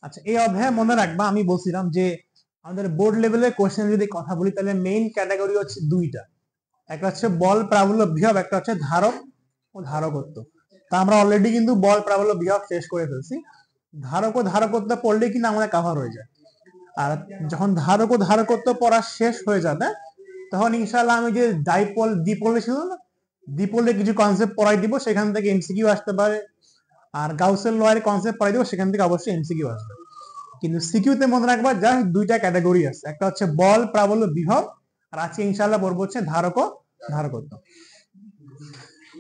আচ্ছা, এই অধ্যায়ে মনে রাখবা আমি বলছিলাম যে আমাদের বোর্ড লেভেলের কোশ্চেন যদি কথা বলি তাহলে মেইন ক্যাটাগরি হচ্ছে দুইটা, একটা হচ্ছে বল প্রাবল্য বিভব, একটা হচ্ছে ধারক ও ধারকত্ব। তা আমরা অলরেডি কিন্তু বল প্রাবল্য বিভব শেষ করে ফেলছি। ধারক ও ধারকত্ব পড়লে কিন্তু আমাদের কাভার হয়ে যায়। আর যখন ধারক ও ধারকত্ব পড়া শেষ হয়ে যাবে তখন ইনশাআল্লাহ আমি যে ডাইপোল দ্বিপোলে ছিল না, দ্বিপোলে কিছু কনসেপ্ট পড়াই দিব, সেখান থেকে এমসিকিউ আসতে পারে। আর গাউসের লয়ের কনসেপ্ট পড়াই দিব, সেখান থেকে অবশ্যই এমসিকিউ আসবে। কিন্তু সিকিউতে মনে রাখবা জাস্ট দুইটা ক্যাটাগরি আছে, একটা হচ্ছে বল প্রাবল্য বিভব, আর আজকে ইনশাআল্লাহ পড়বো হচ্ছে ধারক ও ধারকত্ব।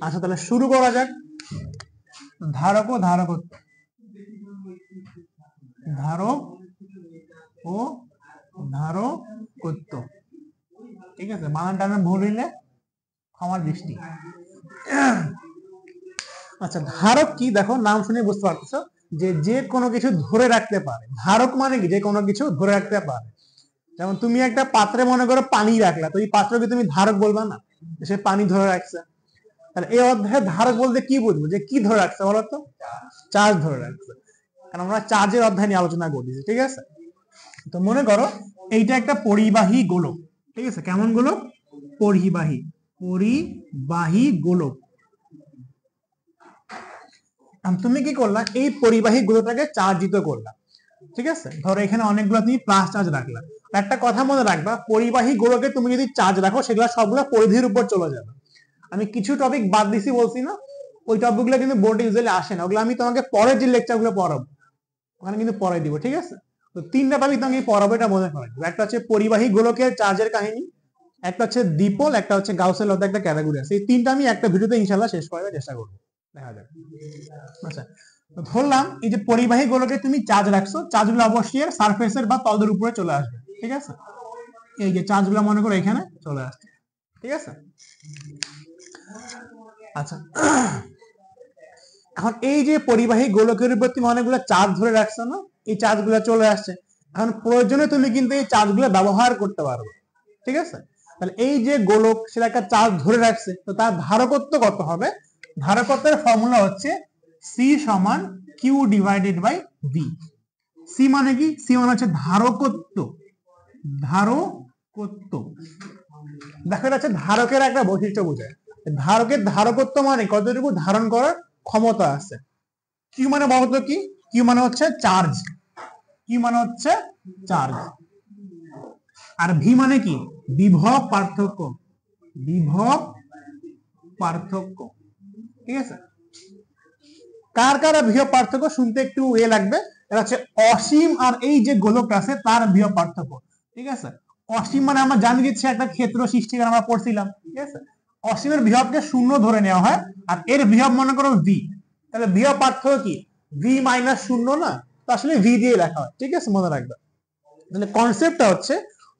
আচ্ছা, তাহলে শুরু করা যাক। ধারক ও ধারকত্ব, ধারক ও ধারকত্ব, ঠিক আছে? বানান টানা ভুল হইলে ক্ষমার দৃষ্টি। আচ্ছা, ধারক কি? দেখো নাম শুনে বুঝতে পারতেছো যে যে কোনো কিছু ধরে রাখতে পারে। ধারক মানে কি? যে কোনো কিছু ধরে রাখতে পারে। যেমন তুমি একটা পাত্রে মনে করো পানি রাখলা, তো এই পাত্রকে তুমি ধারক বলবা না, সে পানি ধরে রাখছে। তাহলে এই অধ্যায়ে ধারক বলতে কি বুঝবো? যে কি ধরে রাখছে বলতো? চার্জ ধরে রাখছে, কারণ আমরা চার্জের অধ্যায় নিয়ে আলোচনা করতেছি, ঠিক আছে? তো মনে করো এইটা একটা পরিবাহী গোলক, ঠিক আছে? কেমন গোলক? পরিবাহী, পরিবাহী গোলক। তুমি কি করলা? এই পরিবাহী গোলকটাকে চার্জিত করলা, ঠিক আছে? ধরো এখানে অনেকগুলো তুমি প্লাস চার্জ রাখলা। একটা কথা মনে রাখবা, পরিবাহী গোলকে তুমি যদি চার্জ রাখো সেগুলো সবগুলো পরিধির উপর চলে যাবে। আমি কিছু টপিক বাদ দিছি বলছি না, ওই টপিকগুলো কিন্তু বোর্ডে ইউজুয়ালি আসে না, ওগুলো আমি তোমাকে পরের যে লেকচারগুলো পড়াবো ওখানে কিন্তু পড়াই দিব, ঠিক আছে? তো তিনটা টপিক তোমাকে পড়াবো, এটা মনে করাই দিব। একটা হচ্ছে পরিবাহী গোলকের চার্জের কাহিনী, একটা হচ্ছে দ্বিপোল, একটা হচ্ছে গাউসের লতে একটা ক্যাটাগরি আছে। এই তিনটা আমি একটা ভিডিওতে ইনশাআল্লাহ শেষ করার চেষ্টা করবো, দেখা যাক। আচ্ছা, ধরলাম এই যে পরিবাহী গোলকে তুমি চার্জ রাখছো, চার্জগুলো অবশ্যই সারফেসের বা তলদের উপরে চলে আসবে, ঠিক আছে? এই যে চার্জগুলো মনে করো এখানে চলে আসছে, ঠিক আছে? আচ্ছা, এখন এই যে পরিবাহী গোলকের উপর তুমি অনেকগুলো চার্জ ধরে রাখছো না, এই চার্জগুলো চলে আসছে। এখন প্রয়োজনে তুমি কিন্তু এই চার্জগুলো ব্যবহার করতে পারবে, ঠিক আছে? তাহলে এই যে গোলক সেটা একটা চার্জ ধরে রাখছে, তো তার ধারকত্ব কত হবে? ধারকত্বের ফর্মুলা হচ্ছে সি সমান Q divided by V. C মানে কি? সি মানে হচ্ছে ধারকত্ব, ধারকত্ব। দেখো এটা হচ্ছে ধারকের একটা বৈশিষ্ট্য বোঝায়। ধারকের ধারকত্ব মানে কতটুকু ধারণ করার ক্ষমতা আছে। কিউ মানে বলতো কি? কিউ মানে হচ্ছে চার্জ, কিউ মানে হচ্ছে চার্জ। আর ভি মানে কি? বিভব পার্থক্য, বিভব পার্থক্য, ঠিক আছে? কার কার বিভব পার্থক্য শুনতে একটু লাগবে। এটা হচ্ছে অসীম আর এই যে গোলকটা আছে তার বিভব পার্থক্য, ঠিক আছে? অসীম মানে আমরা জানি দিচ্ছি একটা ক্ষেত্র সৃষ্টি করে, আমরা পড়ছিলাম, ঠিক আছে? অসীমের বিভবকে শূন্য ধরে নেওয়া হয়, আর এর বিভব মনে করো ভি। তাহলে বিভব পার্থক্য কি? ভি মাইনাস শূন্য না, তো আসলে ভি দিয়ে লেখা হয়, ঠিক আছে? মনে রাখবে। তাহলে কনসেপ্টটা হচ্ছে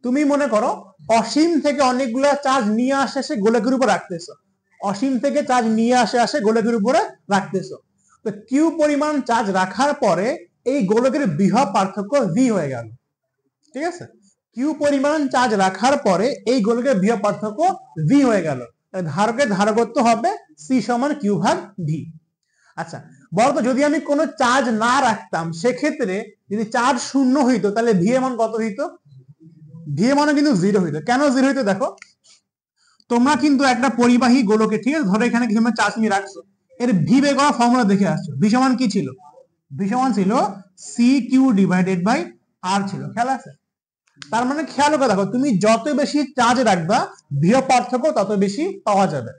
তুমি মনে করো অসীম থেকে অনেকগুলো চার্জ নিয়ে আসে গোলকের উপর রাখতেছো, অসীম থেকে চার্জ নিয়ে আসে গোলকের উপরে রাখতেছো। তো কিউ পরিমাণ চার্জ রাখার পরে এই গোলকের বিভব পার্থক্য ভি হয়ে গেল, ঠিক আছে? কিউ পরিমাণ চার্জ রাখার পরে এই গোলকের বিভব পার্থক্য ভি হয়ে গেল। ধারকের ধারকত্ব হবে সি সমান কিউ ভাগ ভি। আচ্ছা, বলতো যদি আমি কোনো চার্জ না রাখতাম সেক্ষেত্রে যদি চার্জ শূন্য হইতো তাহলে ভি এর মান কত হইতো? ভি এর মানে কিন্তু জিরো হইতো। কেন জিরো হইতো? দেখো তোমরা কিন্তু একটা পরিবাহী গোলকে, ঠিক আছে, ধরো এখানে কিছু চার্জ নিয়ে রাখছো, এর ভি বের করার ফর্মুলা দেখে আসছো। ভি সমান কি ছিল? ভি সমান ছিল সি কিউ ডিভাইডেড বাই আর ছিল, খেয়াল আছে? তার মানে খেয়াল করে দেখো, তুমি যত বেশি চার্জ রাখবা বিভব পার্থক্য তত বেশি পাওয়া যাবে,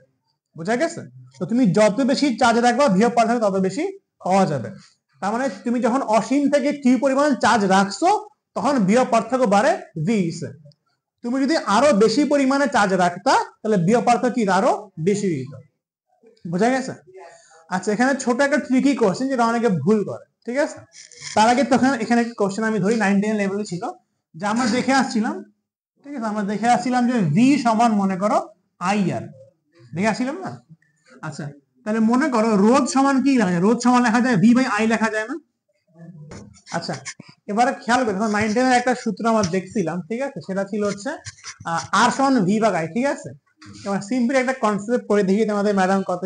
বুঝা গেছে? তো তুমি যত বেশি চার্জ রাখবা বিভব পার্থক্য তত বেশি পাওয়া যাবে। তার মানে তুমি যখন অসীম থেকে কিউ পরিমাণ চার্জ রাখছো তখন বিভব পার্থক্য বাড়ে ভি। তুমি যদি আরো বেশি পরিমাণে চার্জ রাখতা তাহলে বিভব পার্থক্য কি আরো বেশি হইতো, বুঝা গেছে? আচ্ছা, এখানে ছোট একটা ট্রিকি কোশ্চেন যেটা অনেকে ভুল করে, ঠিক আছে? তার আগে তখন এখানে একটা কোশ্চেন আমি ধরি 9 10 লেভেলে ছিল, যে আমরা দেখে আসছিলাম, ঠিক আছে, আমরা দেখে আসছিলাম যে ভি সমান মনে করো আই আর, দেখে আসছিলাম না? আচ্ছা, তাহলে মনে করো রোধ সমান কি লেখা যায়? রোধ সমান লেখা যায় ভি বাই আই লেখা যায় না? আচ্ছা, এবারে খেয়াল করে দেখো 9 10 এর একটা সূত্র আমরা দেখছিলাম, ঠিক আছে? সেটা ছিল হচ্ছে আর সমান ভি ভাগ আই, ঠিক আছে? এবার সিম্পলি একটা কনসেপ্ট করে দেখি তোমাদের ম্যাডাম কত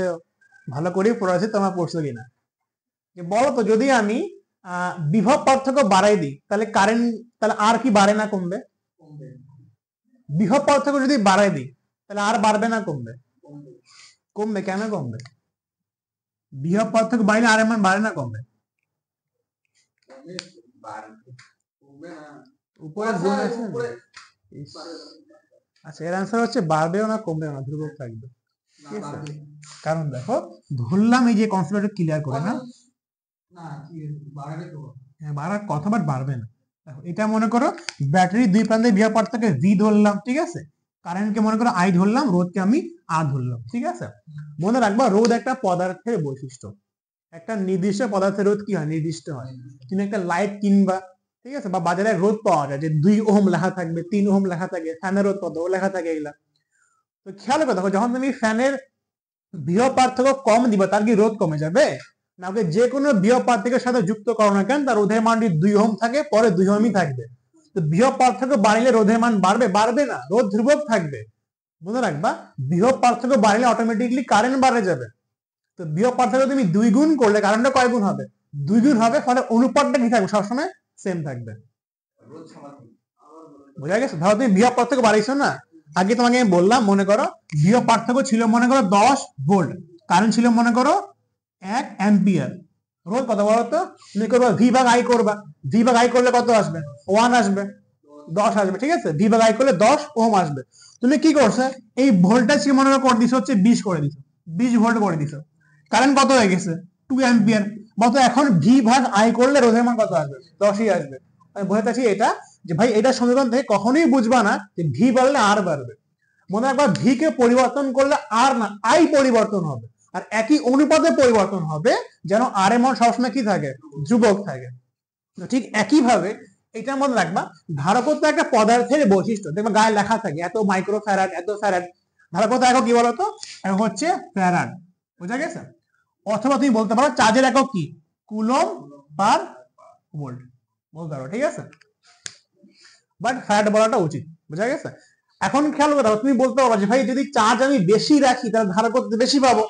ভালো করে পড়াচ্ছে, তোমরা পড়ছো কিনা। বলো তো যদি আমি বিভব পার্থক্য বাড়াই দিই তাহলে কারেন্ট, তাহলে আর কি বাড়ে না কমবে? বিভব পার্থক্য যদি বাড়াই দিই তাহলে আর বাড়বে না কমবে? কমবে। কেন কমবে? বিভব পার্থক্য বাড়লে আর এর মান বাড়ে না কমবে? উপরে গুণ আছে। আচ্ছা, এর আনসার হচ্ছে বাড়বেও না কমবেও না, ধ্রুবক থাকবে। ঠিক আছে, কারণ দেখো ধরলাম এই যে কনসেপ্টটা ক্লিয়ার করে না, হ্যাঁ বাড়ার কথা বাট বাড়বে না। দেখো এটা মনে করো ব্যাটারি দুই প্রান্তে বিভব পার্থক্য ভি ধরলাম, ঠিক আছে, কারেন্টকে মনে করো আই ধরলাম, রোধকে আমি আর ধরলাম। ঠিক আছে, মনে রাখবা রোধ একটা পদার্থের বৈশিষ্ট্য। একটা নির্দিষ্ট পদার্থের রোধ কি হয়? নির্দিষ্ট হয়। তুমি একটা লাইট কিনবা, ঠিক আছে, বা বাজারে রোধ পাওয়া যায় যে 2 ওহম লেখা থাকবে, 3 ওহম লেখা থাকে, ফ্যানের রোধ কত লেখা থাকে, এগুলা। তো খেয়াল করে দেখো, যখন তুমি ফ্যানের বিভব পার্থক্য কম দিবা তার কি রোধ কমে যাবে? না, ওকে যে কোনো বিভব পার্থক্যের সাথে যুক্ত করো না কেন, তার রোধের মানটি 2 ওহম থাকে, পরে 2 ওহমই থাকবে। তো বিভব পার্থক্য বাড়লে রোধের মান বাড়বে? বাড়বে না, রোধ ধ্রুবক থাকবে। মনে রাখবা বিভব পার্থক্য বাড়লে অটোমেটিকলি কারেন্ট বাড়ে যাবে। তো বিভব পার্থক্য তুমি 2 গুণ করলে কারেন্টটা কয় গুণ হবে? 2 গুণ হবে, ফলে অনুপাতটা কি থাকবে? সবসময় সেম থাকবে। বুঝা গেছে? ধরো তুমি বিভব পার্থক্য বাড়াইছো না, আগে তোমাকে আমি বললাম, মনে করো বিভব পার্থক্য ছিল মনে করো 10 ভোল্ট, কারেন্ট ছিল মনে করো 1 অ্যাম্পিয়ার, রোধ কত বলো তো? তুমি করবা ভি ভাগ আই করবা, ভি ভাগ আই করলে কত আসবে? 1 আসবে, 10 আসবে। ঠিক আছে, ভি ভাগ আই করলে 10 ওহম আসবে। তুমি কি করছো? এই ভোল্টেজকে মনে করো করে দিছো হচ্ছে 20 করে দিছো, 20 ভোল্ট করে দিছো, কারেন্ট কত হয়ে গেছে? 2 অ্যাম্পিয়ার। বলতো এখন ভি ভাগ আই করলে রোধের মান কত আসবে? 10ই আসবে। আমি বলতে চাচ্ছি এটা যে ভাই এটা সমীকরণ থেকে কখনোই বুঝবা না যে ভি বাড়লে আর বাড়বে। মনে রাখবা ভি কে পরিবর্তন করলে আর না আই পরিবর্তন হবে, আর একই অনুপাতে পরিবর্তন হবে, যেন আর এর মান সবসময় কি থাকে? ধ্রুবক থাকে। ঠিক একই ভাবে এটা মনে রাখবা ধারকত্ব একটা পদার্থের বৈশিষ্ট্য। দেখবা গায়ে লেখা থাকে এত মাইক্রো ফ্যারাড, এত ফ্যারাড। ধারকত্ব একক কি বলতো? একক হচ্ছে ফ্যারাড। বুঝা গেছে? অথবা তুমি বলতে পারো চার্জের একক কি? কুলম পার ভোল্ট বলতে পারো। ঠিক আছে, বাট ফ্যারাড বলাটা উচিত। বুঝা গেছে? এখন খেয়াল করে তুমি বলতে পারো যে ভাই যদি চার্জ আমি বেশি রাখি তাহলে ধারকত্ব বেশি পাবো।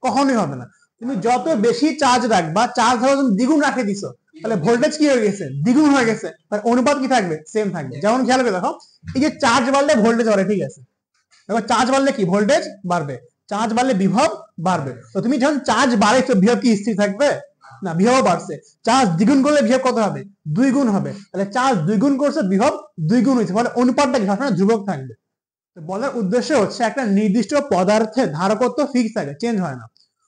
কখনোই হবে না। তুমি যত বেশি চার্জ রাখবা, চার্জ ধরো তুমি দ্বিগুণ রাখে দিছো, তাহলে ভোল্টেজ কি হয়ে গেছে? দ্বিগুণ হয়ে গেছে। তার অনুপাত কি থাকবে? সেম থাকবে। যেমন খেয়াল করে দেখো, এই যে চার্জ বাড়লে ভোল্টেজ বাড়ে, ঠিক আছে, দেখো চার্জ বাড়লে কি ভোল্টেজ বাড়বে, চার্জ বাড়লে বিভব বাড়বে। তো তুমি যখন চার্জ বাড়াইছো বিভব কি স্থির থাকবে? না, বিভব বাড়ছে। চার্জ দ্বিগুণ করলে বিভব কত হবে? 2 গুণ হবে। তাহলে চার্জ 2 গুণ করছে, বিভব 2 গুণ হয়েছে, ফলে অনুপাতটা কি সবসময় ধ্রুবক থাকবে। তো বলার উদ্দেশ্য হচ্ছে একটা নির্দিষ্ট পদার্থের ধারকত্ব ফিক্স থাকে, চেঞ্জ হয় না।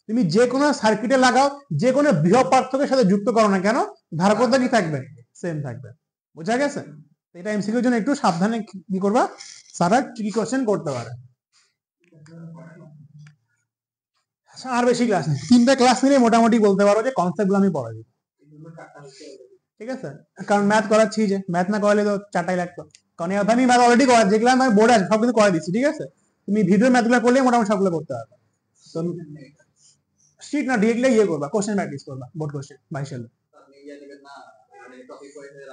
তুমি যে কোনো সার্কিটে লাগাও, যে কোনো বৃহৎ পার্থক্যের সাথে যুক্ত করো না কেন, ধারকত্ব কি থাকবে? সেম থাকবে। বোঝা গেছে? এটা এমসিকিউর জন্য একটু সাবধানে কি করবা, সারা কি কোশ্চেন করতে পারে। আর বেশি ক্লাস নেই, 3টা ক্লাস নিলে মোটামুটি বলতে পারো যে কনসেপ্ট গুলো আমি পড়াই। ঠিক আছে, কারণ ম্যাথ করাচ্ছি, যে ম্যাথ না করালে তো 4টাই লাগতো। কারণ আমি ম্যাথ অলরেডি করা, যেগুলো আমি বোর্ডে আছে সব কিছু করে দিচ্ছি। ঠিক আছে, তুমি ভিডিও ম্যাথগুলো করলে মোটামুটি সবগুলো করতে পারবে। তো শিট না ডিরেক্টলি ইয়ে করবা, কোশ্চেন প্র্যাকটিস করবা, বোর্ড কোশ্চেন 22 সালে।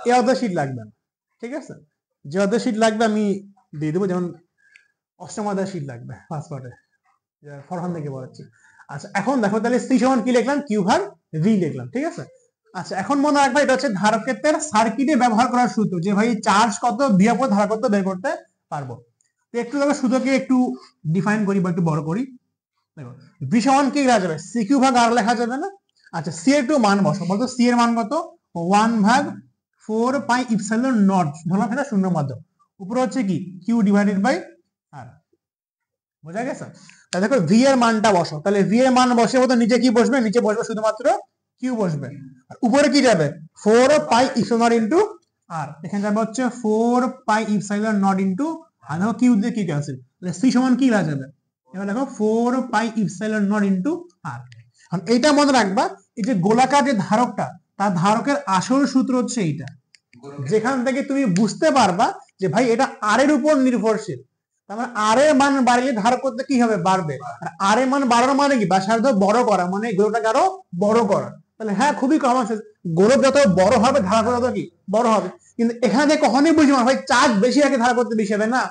এই অর্ধ শিট লাগবে না। ঠিক আছে, যে অর্ধ শিট লাগবে আমি দিয়ে দেবো, যেমন অষ্টম অধ্যায় শিট লাগবে ফার্স্ট পার্টে, ফরহান থেকে বলাচ্ছি। আচ্ছা এখন দেখো তাহলে সি সমান কি লিখলাম? কিউ ভাগ ভি লিখলাম। ঠিক আছে, আচ্ছা এখন মনে রাখবা এটা হচ্ছে ধারকত্বের সার্কিটে ব্যবহার করার সূত্র, যে ভাই চার্জ কত বিভব ধারকত্ব বের করতে পারবো। তো একটু দেখো সূত্রকে একটু ডিফাইন করি বা একটু বড় করি। দেখো ভি সমান কি লেখা যাবে? সি কিউ ভাগ আর লেখা যাবে না? আচ্ছা সি এর একটু মান বসো, বলতো সি এর মান কত? 1 ভাগ 4 পাই ইপসিলন নট, ধরলাম সেটা শূন্য মাধ্যম, উপরে হচ্ছে কি কিউ ডিভাইডেড বাই আর। বোঝা গেছে? তাহলে দেখো ভি এর মানটা বসো, তাহলে ভি এর মান বসে মতো নিচে কি বসবে? নিচে বসবে শুধুমাত্র কিউ বসবে, আর উপরে কি যাবে? 4 পাই ইপসিলন নট ইনটু আর। এখানে যাবে হচ্ছে 4 পাই ইপসিলন নট ইনটু আর। দেখো কিউ দিয়ে কি ক্যান্সেল, তাহলে সি সমান কি হয়ে যাবে? এবার দেখো 4 পাই ইপসিলন নট ইনটু আর। এখন এইটা মনে রাখবা, এই যে গোলাকার যে ধারকটা, তার ধারকের আসল সূত্র হচ্ছে এইটা, যেখান থেকে তুমি বুঝতে পারবা যে ভাই এটা আর এর উপর নির্ভরশীল। তার মানে আর এর মান বাড়লে ধারকত্ব কি হবে? বাড়বে। আর আর এর মান বাড়ানো মানে কি? ব্যাসার্ধ বড় করা, মানে গোলকটাকে আরো বড় করা। তাহলে হ্যাঁ খুবই কমন সেন্স, গোলক যত বড় হবে ধারকত্ব তত কি বড় হবে। কিন্তু এখানে কখনোই বুঝবো না ভাই চার্জ বেশি রাখে ধারকত্ব বেশি হবে না।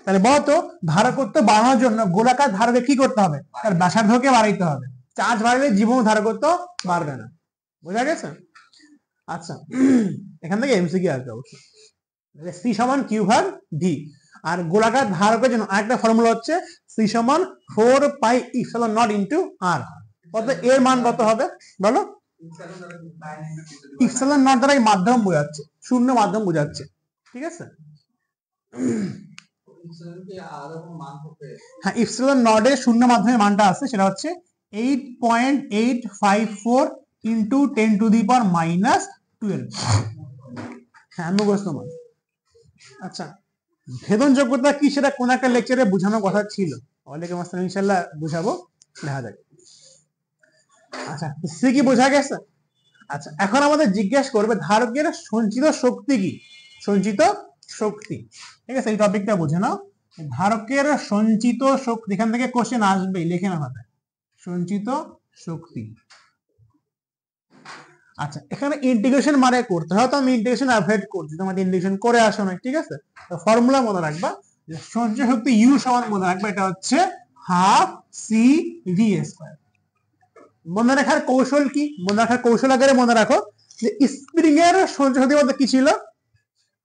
তাহলে বলতো ধারকত্ব বাড়ানোর জন্য গোলাকার ধারকে কি করতে হবে? তার ব্যাসার্ধকে বাড়াইতে হবে। চার্জ বাড়লে জীবন ধারকত্ব বাড়বে না। বোঝা গেছে? আচ্ছা এখান থেকে এমসিকিউ আসবে অবশ্যই। সি সমান কিউ ভাগ ভি। আর গোলাকার ধারকের জন্য আরেকটা ফর্মুলা হচ্ছে সি সমান 4 পাই ইপসিলন নট ইনটু আর। অর্থাৎ এর মান কত হবে বলো? ইপসিলন নট দ্বারা এই মাধ্যম বোঝাচ্ছে, শূন্য মাধ্যম বোঝাচ্ছে, ঠিক আছে? হ্যাঁ, ইপসিলন নট এর শূন্য মাধ্যমের মানটা আছে, সেটা হচ্ছে 8.854 ইন্টু 10⁻⁻12। হ্যাঁ, মুখস্থ মান। আচ্ছা, ভেদন যোগ্যতা কি সেটা কোন একটা লেকচারে বোঝানোর কথা ছিল, ওয়ালাইকুম আসসালাম, ইনশাআল্লাহ বুঝাবো, দেখা যাক। আচ্ছা, সে কি বোঝা গেছে? আচ্ছা, এখন আমাদের জিজ্ঞেস করবে ধারকের সঞ্চিত শক্তি কি? সঞ্চিত শক্তি, ঠিক আছে? এই টপিকটা বুঝে নাও। ধারকের সঞ্চিত শক্তি, এখান থেকে কোশ্চেন আসবেই, লিখে নাও মাথায়, সঞ্চিত শক্তি। আচ্ছা, এখানে ইন্টিগ্রেশন মানে করতে হয়, তো আমি ইন্টিগ্রেশন অ্যাভয়েড করছি, তোমাদের ইন্টিগ্রেশন করে আসো না, ঠিক আছে? তো ফর্মুলা মনে রাখবা, সঞ্চয় শক্তি ইউ সমান মনে রাখবা, এটা হচ্ছে হাফ সি ভি স্কয়ার। মনে রাখার কৌশল কি? মনে রাখার কৌশল আকারে মনে রাখো যে স্প্রিং এর সঞ্চয় শক্তি বলতে কি ছিল?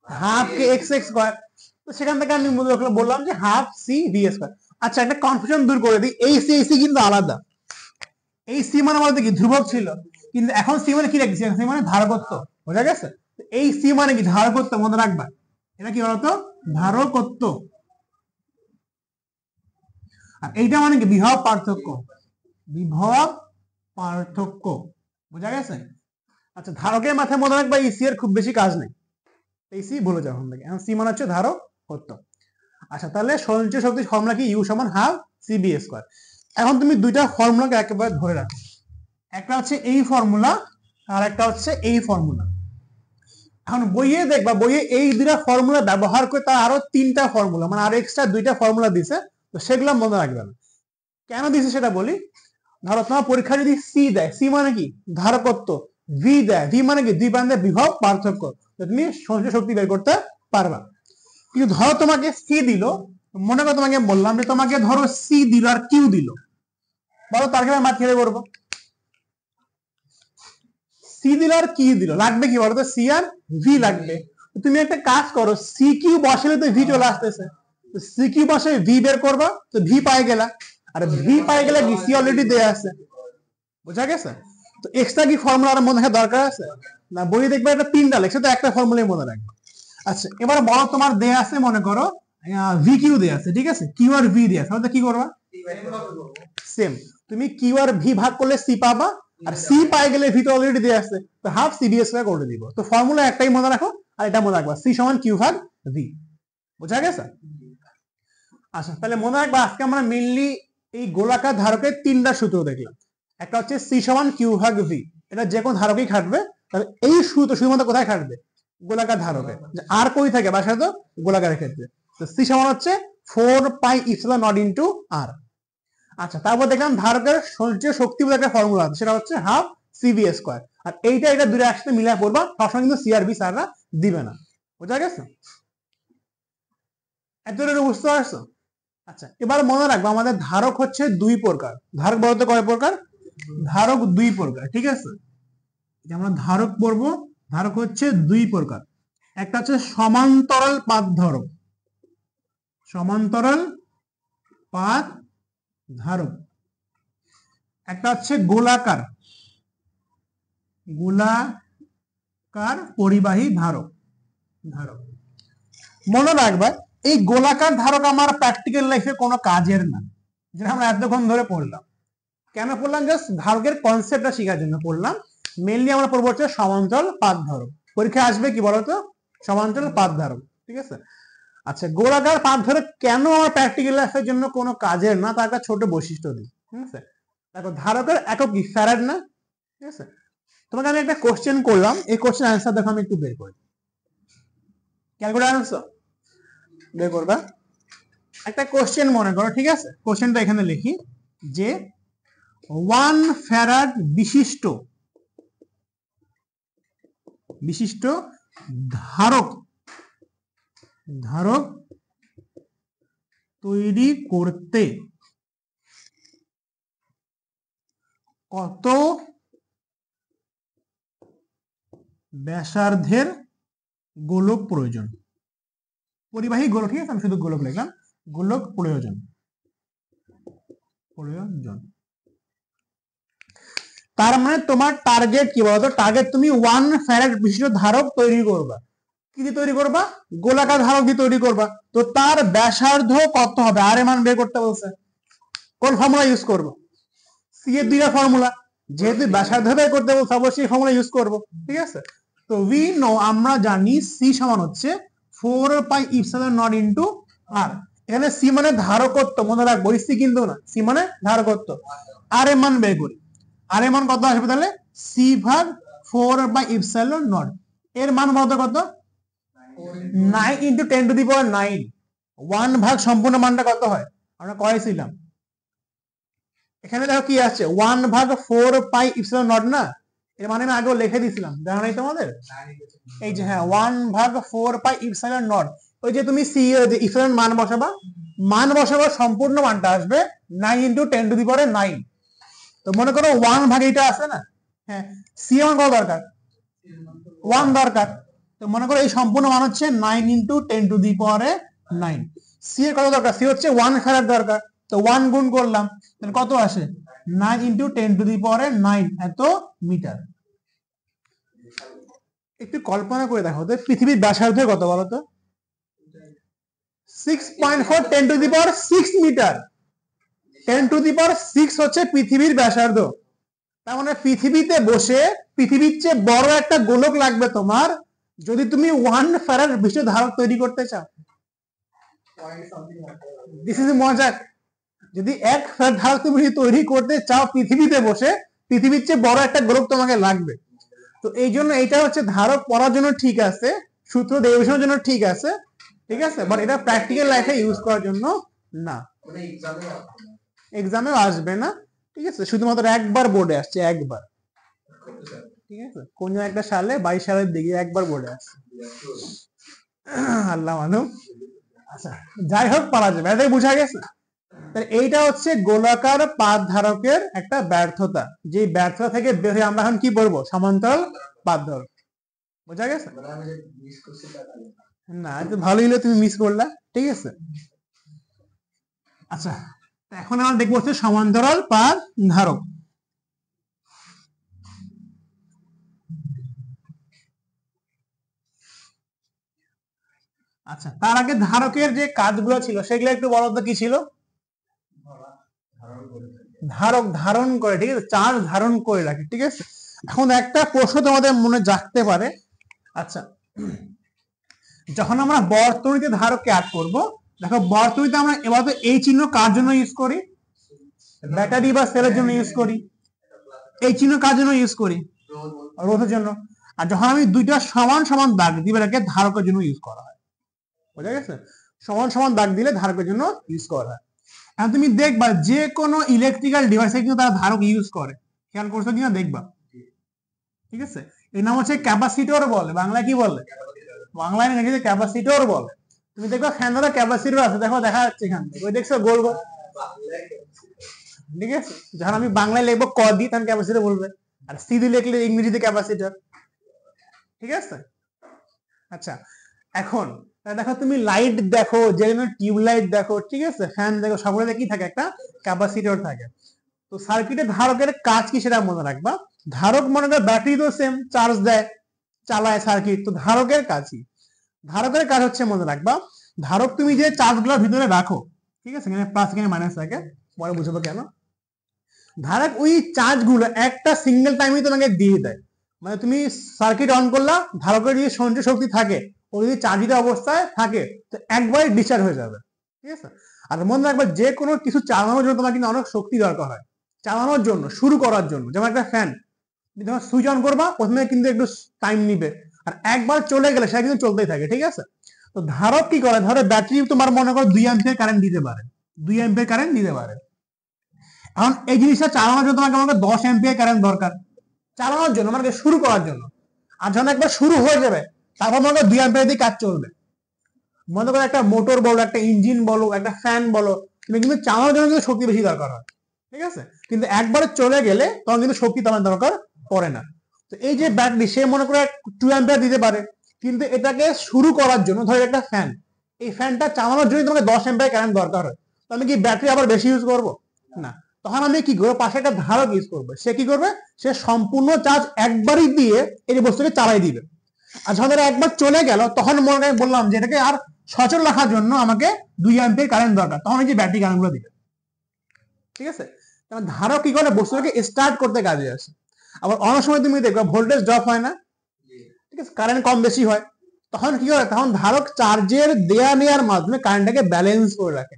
হাফ কে এক্স এক্স স্কয়ার। তো সেখান থেকে আমি মনে রাখলাম, বললাম যে হাফ সি ভি স্কয়ার। আচ্ছা, একটা কনফিউশন দূর করে দিই, এই সি কিন্তু আলাদা। এই সি মানে বলতে কি ধ্রুবক ছিল, কিন্তু এখন সি মানে কি রাখছি? সি মানে ধারকত্ব, বোঝা গেছে? এই সি মানে কি ধারকত্ব, মনে রাখবা। এটা কি বলতো? ধারকত্ব। আর এইটা মানে কি বিভব পার্থক্য, বিভব পার্থক্য, বোঝা গেছে? আচ্ছা, ধারকের মাথায় মনে রাখবা এই সি এর খুব বেশি কাজ নেই, এই সি বলে যাও ওখান থেকে। এখন সি মানে হচ্ছে ধারকত্ব। আচ্ছা, তাহলে সঞ্চয় শক্তির ফর্মুলা কি? ইউ সমান হাফ সি বি স্কয়ার। এখন তুমি দুইটা ফর্মুলাকে একেবারে ধরে রাখো, একটা হচ্ছে এই ফর্মুলা আর একটা হচ্ছে এই ফর্মুলা। এখন বইয়ে দেখবা, বইয়ে এই দুইটা ফর্মুলা ব্যবহার করে তার আরো তিনটা ফর্মুলা, মানে আরো এক্সট্রা দুইটা ফর্মুলা দিছে, তো সেগুলো মনে রাখবে না। কেন দিছে সেটা বলি। ধরো তোমার পরীক্ষা যদি সি দেয়, সি মানে কি ধারকত্ব, ভি দেয়, ভি মানে কি দুই প্রান্তের বিভব পার্থক্য, তুমি সঞ্চয় শক্তি বের করতে পারবা। কিন্তু ধরো তোমাকে সি দিল, মনে করো তোমাকে বললাম যে তোমাকে ধরো সি দিল আর কিউ দিল, বলো তার ক্ষেত্রে মাঠ খেলে করবো। সি দিল আর কি দিল, লাগবে কি বলো তো? সি আর ভি লাগবে। তুমি একটা কাজ করো, সি কিউ বসালে তো ভি চলে আসতেছে, সি কিউ বসে ভি বের করবা, তো ভি পাই গেলা। আর ভি পাই গেলে কি সি অলরেডি দেয়া আছে, বোঝা গেছে? তো এক্সট্রা কি ফর্মুলা আর মনে রাখার দরকার আছে না? বই দেখবে একটা তিনটা লেখছে, তো একটা ফর্মুলাই মনে রাখবে। আচ্ছা, এবার বলো তোমার দেয়া আছে, মনে করো ভি কিউ দেয়া আছে, ঠিক আছে? কিউ আর ভি দেয়া আছে, তাহলে কি করবা? সেম, তুমি কিউ আর ভি ভাগ করলে সি পাবা, আর সি পাই গেলে ভি তো অলরেডি দেয়া আছে, তো হাফ সি বি স্কয়ার করে দিব। তো ফর্মুলা একটাই মনে রাখো, আর এটা মনে রাখবা, সি সমান কিউ ভাগ ভি, বোঝা গেছে? আচ্ছা, তাহলে মনে রাখবা আজকে আমরা মেইনলি এই গোলাকার ধারকের তিনটা সূত্র দেখলাম। একটা হচ্ছে সি সমান কিউ ভাগ ভি, এটা যে কোনো ধারকেই খাটবে, তবে এই সূত্র শুধুমাত্র কোথায় খাটবে? গোলাকার ধারকে। আর কই থাকে বাসায়? তো গোলাকারের ক্ষেত্রে। তো সি সমান হচ্ছে 4 পাই ইপসিলন নট ইনটু আর। আচ্ছা, তারপর দেখলাম ধারকের সঞ্চয় শক্তি বলে একটা ফর্মুলা আছে, সেটা হচ্ছে হাফ সি ভি স্কয়ার। আর এটা দুটো একসাথে মিলাই পড়বা, সবসময় কিন্তু সি আর ভি স্যাররা দিবে না, বোঝা গেছে? এতটুকু বুঝতে পারছো? আচ্ছা, এবার মনে রাখবো আমাদের ধারক হচ্ছে দুই প্রকার। ধারক বলতে কয় প্রকার? ধারক দুই প্রকার, ঠিক আছে? আমরা ধারক পড়বো, ধারক হচ্ছে দুই প্রকার। একটা হচ্ছে সমান্তরাল পাত ধারক, সমান্তরাল পাত ধারক। একটা হচ্ছে গোলাকার, গোলাকার পরিবাহী ধারক, ধারক। মনে রাখবা এই গোলাকার ধারক আমার প্র্যাকটিক্যাল লাইফে কোনো কাজের না, যেটা আমরা এতক্ষণ ধরে পড়লাম। কেন পড়লাম? জাস্ট ধারকের কনসেপ্টটা শেখার জন্য পড়লাম। মেইনলি আমরা পড়বো হচ্ছে সমান্তরাল পাত ধারক। পরীক্ষায় আসবে কি বলতো? সমান্তরাল পাত ধারক, ঠিক আছে? আচ্ছা, গোলাকার পাত ধারক কেন আমার প্র্যাকটিক্যাল লাইফের জন্য কোনো কাজের না, তার একটা ছোট বৈশিষ্ট্য দিই, ঠিক আছে? দেখো, ধারকের একক কি? ফ্যারাড না? ঠিক আছে, তোমাকে আমি একটা কোশ্চেন করলাম, এই কোশ্চেন অ্যান্সার দেখো, আমি একটু বের করি, ক্যালকুলেটর আনছো? বের করবা। একটা কোশ্চেন মনে করো, ঠিক আছে? কোশ্চেনটা এখানে লিখি যে 1 ফ্যারাড বিশিষ্ট বিশিষ্ট ধারক, ধারক তৈরি করতে কত ব্যাসার্ধের গোলক প্রয়োজন, পরিবাহী গোলক, ঠিক আছে, আমি শুধু গোলক লিখলাম, গোলক প্রয়োজন। তার মানে তোমার টার্গেট কি বলতো? টার্গেট তুমি 1 ফ্যারাড বিশিষ্ট ধারক তৈরি করবা। কি দিয়ে তৈরি করবা? গোলাকার ধারক দিয়ে তৈরি করবা। তো তার ব্যাসার্ধ কত হবে? আর এর মান বের করতে বলছে। কোন ফর্মুলা ইউজ করবো? সি এর দুইটা ফর্মুলা, যেহেতু ব্যাসার্ধ বের করতে বলছে অবশ্যই ফর্মুলা ইউজ করবো, ঠিক আছে। তো উই নো, আমরা জানি সি সমান হচ্ছে 4 পাই ইপসিলন নট ইনটু আর। এখানে সি মানে ধারকত্ব, মনে রাখবো, সি কিন্তু না, সি মানে ধারকত্ব। আর এর মান বের করি। আর এর মান কত আসবে তাহলে? সি ভাগ 4 বাই ইপসিলন নট। এর মান কত? 9 ইনটু 10 টু দি পাওয়ার 9। 1 ভাগ সম্পূর্ণ মানটা কত হয় আমরা করেছিলাম। এখানে দেখো কি আছে, 1 ভাগ 4 পাই ইপসিলন নট না, এর মানে আমি আগেও লিখে দিয়েছিলাম, জানা নাই তোমাদের? এই যে হ্যাঁ, 1 ভাগ 4 পাই ইপসিলন নট। ওই যে তুমি সি এর ইপসিলন মান বসাবা, সম্পূর্ণ মানটা আসবে 9 ইনটু 10 টু দি পাওয়ার 9। তো মনে করো 1 ভাগ এটা আছে না, হ্যাঁ, সি এর মান কত দরকার? 1 দরকার। তো মনে করো এই সম্পূর্ণ মান হচ্ছে 9 into 10 to the power 9। C এর কত দরকার? সি হচ্ছে 1 ফ্যারাড দরকার। তো 1 গুণ করলাম, তাহলে কত আসে? 9 ইনটু 10 টু দি পাওয়ার 9 এত মিটার। একটু কল্পনা করে দেখো তো, পৃথিবীর ব্যাসার্ধ কত বলো তো? 6.4 10 to the power 6 metre. 10 to the power 6 হচ্ছে পৃথিবীর ব্যাসার্ধ। তার মানে পৃথিবীতে বসে পৃথিবীর চেয়ে বড় একটা গোলক লাগবে তোমার, যদি তুমি 1 ফ্যারাড বিশিষ্ট ধারক তৈরি করতে চাও। দিস ইজ মজাক। যদি 1 ফ্যারাড ধারক তুমি তৈরি করতে চাও পৃথিবীতে বসে, পৃথিবীর চেয়ে বড় একটা গোলক তোমাকে লাগবে। তো এই জন্য এইটা হচ্ছে ধারক পড়ার জন্য ঠিক আছে, সূত্র ডেরিভেশনের জন্য ঠিক আছে, ঠিক আছে, বাট এটা প্র্যাকটিক্যাল লাইফে ইউজ করার জন্য না, এক্সামেও আসবে না, ঠিক আছে, শুধুমাত্র একবার বোর্ডে আসছে, একবার, ঠিক আছে, কোন একটা সালে 22 সালের দিকে একবার বোর্ডে আসছে, আল্লাহ মালুম। আচ্ছা, যাই হোক, পারা যাবে, এটাই বোঝা গেছে। এইটা হচ্ছে গোলাকার পাত ধারকের একটা ব্যর্থতা, যে ব্যর্থতা থেকে বের হয়ে আমরা এখন কি বলবো? সমান্তরাল পাত ধারক। বোঝা গেছে? না, ভালোই হলো তুমি মিস করলা, ঠিক আছে। আচ্ছা, এখন আমরা দেখবো হচ্ছে সমান্তরাল পাত ধারক। আচ্ছা, তার আগে ধারকের যে কাজগুলো ছিল সেগুলো একটু বলো তো, কি ছিল? ধারক ধারণ করে, ঠিক আছে, চার্জ ধারণ করে রাখে, ঠিক আছে। এখন একটা প্রশ্ন তোমাদের মনে জাগতে পারে, আচ্ছা, যখন আমরা বর্তনীতে ধারককে অ্যাড করব, দেখো বর্তনীতে আমরা এবার এই চিহ্ন কার জন্য ইউজ করি? ব্যাটারি বা সেলের জন্য ইউজ করি। এই চিহ্ন কার জন্য ইউজ করি? রোধের জন্য। আর যখন আমি দুইটা সমান সমান দাগ দিব, এটাকে ধারকের জন্য ইউজ করা হয়। বোঝা গেছে? সমান সমান দাগ দিলে ধারকের জন্য ইউজ করা হয়। এখন তুমি দেখবা যে কোনো ইলেকট্রিক্যাল ডিভাইসে কিন্তু তারা ধারক ইউজ করে, খেয়াল করছো কিনা দেখবা, ঠিক আছে। এর নাম হচ্ছে ক্যাপাসিটর বলে, বাংলায় কি বলে? বাংলায় ইংরেজিতে ক্যাপাসিটর বলে। তুমি দেখবা ফ্যানের ক্যাপাসিটর আছে, দেখো, দেখা যাচ্ছে এখান থেকে, ওই দেখছো গোল গোল, ঠিক আছে। যখন আমি বাংলায় লিখবো ক দি, তখন ক্যাপাসিটর বলবে, আর সি দিয়ে লিখলে ইংরেজিতে ক্যাপাসিটর, ঠিক আছে। আচ্ছা, এখন দেখো, তুমি লাইট দেখো, যে টিউব লাইট দেখো, ঠিক আছে, ফ্যান দেখো, সবগুলোতে কি থাকে? একটা ক্যাপাসিটর থাকে। তো সার্কিটে ধারকের কাজ কি সেটা মনে রাখবা। ধারক মনে করো ব্যাটারি তো সেম, চার্জ দেয়, চালায় সার্কিট। তো ধারকের কাজ কি? ধারকের কাজ হচ্ছে, মনে রাখবা, ধারক তুমি যে চার্জগুলোর ভিতরে রাখো, ঠিক আছে, এখানে প্লাস এখানে মাইনাস থাকে, পরে বুঝবো কেন। ধারক ওই চার্জগুলো একটা সিঙ্গেল টাইমে তোমাকে দিয়ে দেয়। মানে তুমি সার্কিট অন করলা, ধারকের যদি সঞ্চয় শক্তি থাকে, ও যদি চার্জিত অবস্থায় থাকে, তো একবারে ডিসচার্জ হয়ে যাবে, ঠিক আছে। আর মনে রাখবা, যে কোনো কিছু চালানোর জন্য তোমার কিন্তু অনেক শক্তি দরকার হয়, চালানোর জন্য, শুরু করার জন্য। যেমন একটা ফ্যান, যখন সুইচ অন করবা প্রথমে কিন্তু একটু টাইম নিবে, আর একবার চলে গেলে সেটা কিন্তু চলতেই থাকে, ঠিক আছে। তো ধারক কি করে? ধরো ব্যাটারি তোমার মনে করো 2 অ্যাম্পিয়ার কারেন্ট দিতে পারে, 2 অ্যাম্পিয়ার কারেন্ট দিতে পারে। এখন এই জিনিসটা চালানোর জন্য তোমাকে আমাকে 10 অ্যাম্পিয়ার কারেন্ট দরকার, চালানোর জন্য, মানে শুরু করার জন্য। আর যখন একবার শুরু হয়ে যাবে, তারপর তোমাকে 2 অ্যাম্পিয়ার দিয়ে কাজ চলবে। মনে করো একটা মোটর বলো, একটা ইঞ্জিন বলো, একটা ফ্যান বলো, কিন্তু চালানোর জন্য কিন্তু শক্তি বেশি দরকার হয়, ঠিক আছে। কিন্তু একবার চলে গেলে তখন কিন্তু শক্তি তোমার দরকার পড়ে না। তো তো এই যে ব্যাটারি সে মনে করে 2 অ্যাম্পিয়ার দিতে পারে, কিন্তু এটাকে শুরু করার জন্য ধরো একটা ফ্যান, এই ফ্যানটা চালানোর জন্য তোমাকে 10 অ্যাম্পিয়ার কারেন্ট দরকার হয়, তো আমি কি ব্যাটারি আবার বেশি ইউজ করব না, তখন আমি কি করবো, পাশে একটা ধারক ইউজ করবো। সে কি করবে, সে সম্পূর্ণ চার্জ একবারই দিয়ে এই বস্তুকে চালাই দিবে। আর যখন এটা একবার চলে গেল তখন মনে করেন বললাম যে এটাকে আর সচল রাখার জন্য আমাকে 2 অ্যাম্পিয়ার কারেন্ট দরকার, তখন এই যে ব্যাটারি কারেন্টগুলো দিবে। ঠিক আছে, ধারক কি করে, বস্তুটাকে স্টার্ট করতে কাজে আসে। আবার অনেক সময় তুমি দেখবে ভোল্টেজ ড্রপ হয় না, ঠিক আছে, কারেন্ট কম বেশি হয়, তখন কি হয়, তখন ধারক চার্জের দেয়া নেওয়ার মাধ্যমে কারেন্টটাকে ব্যালেন্স করে রাখে।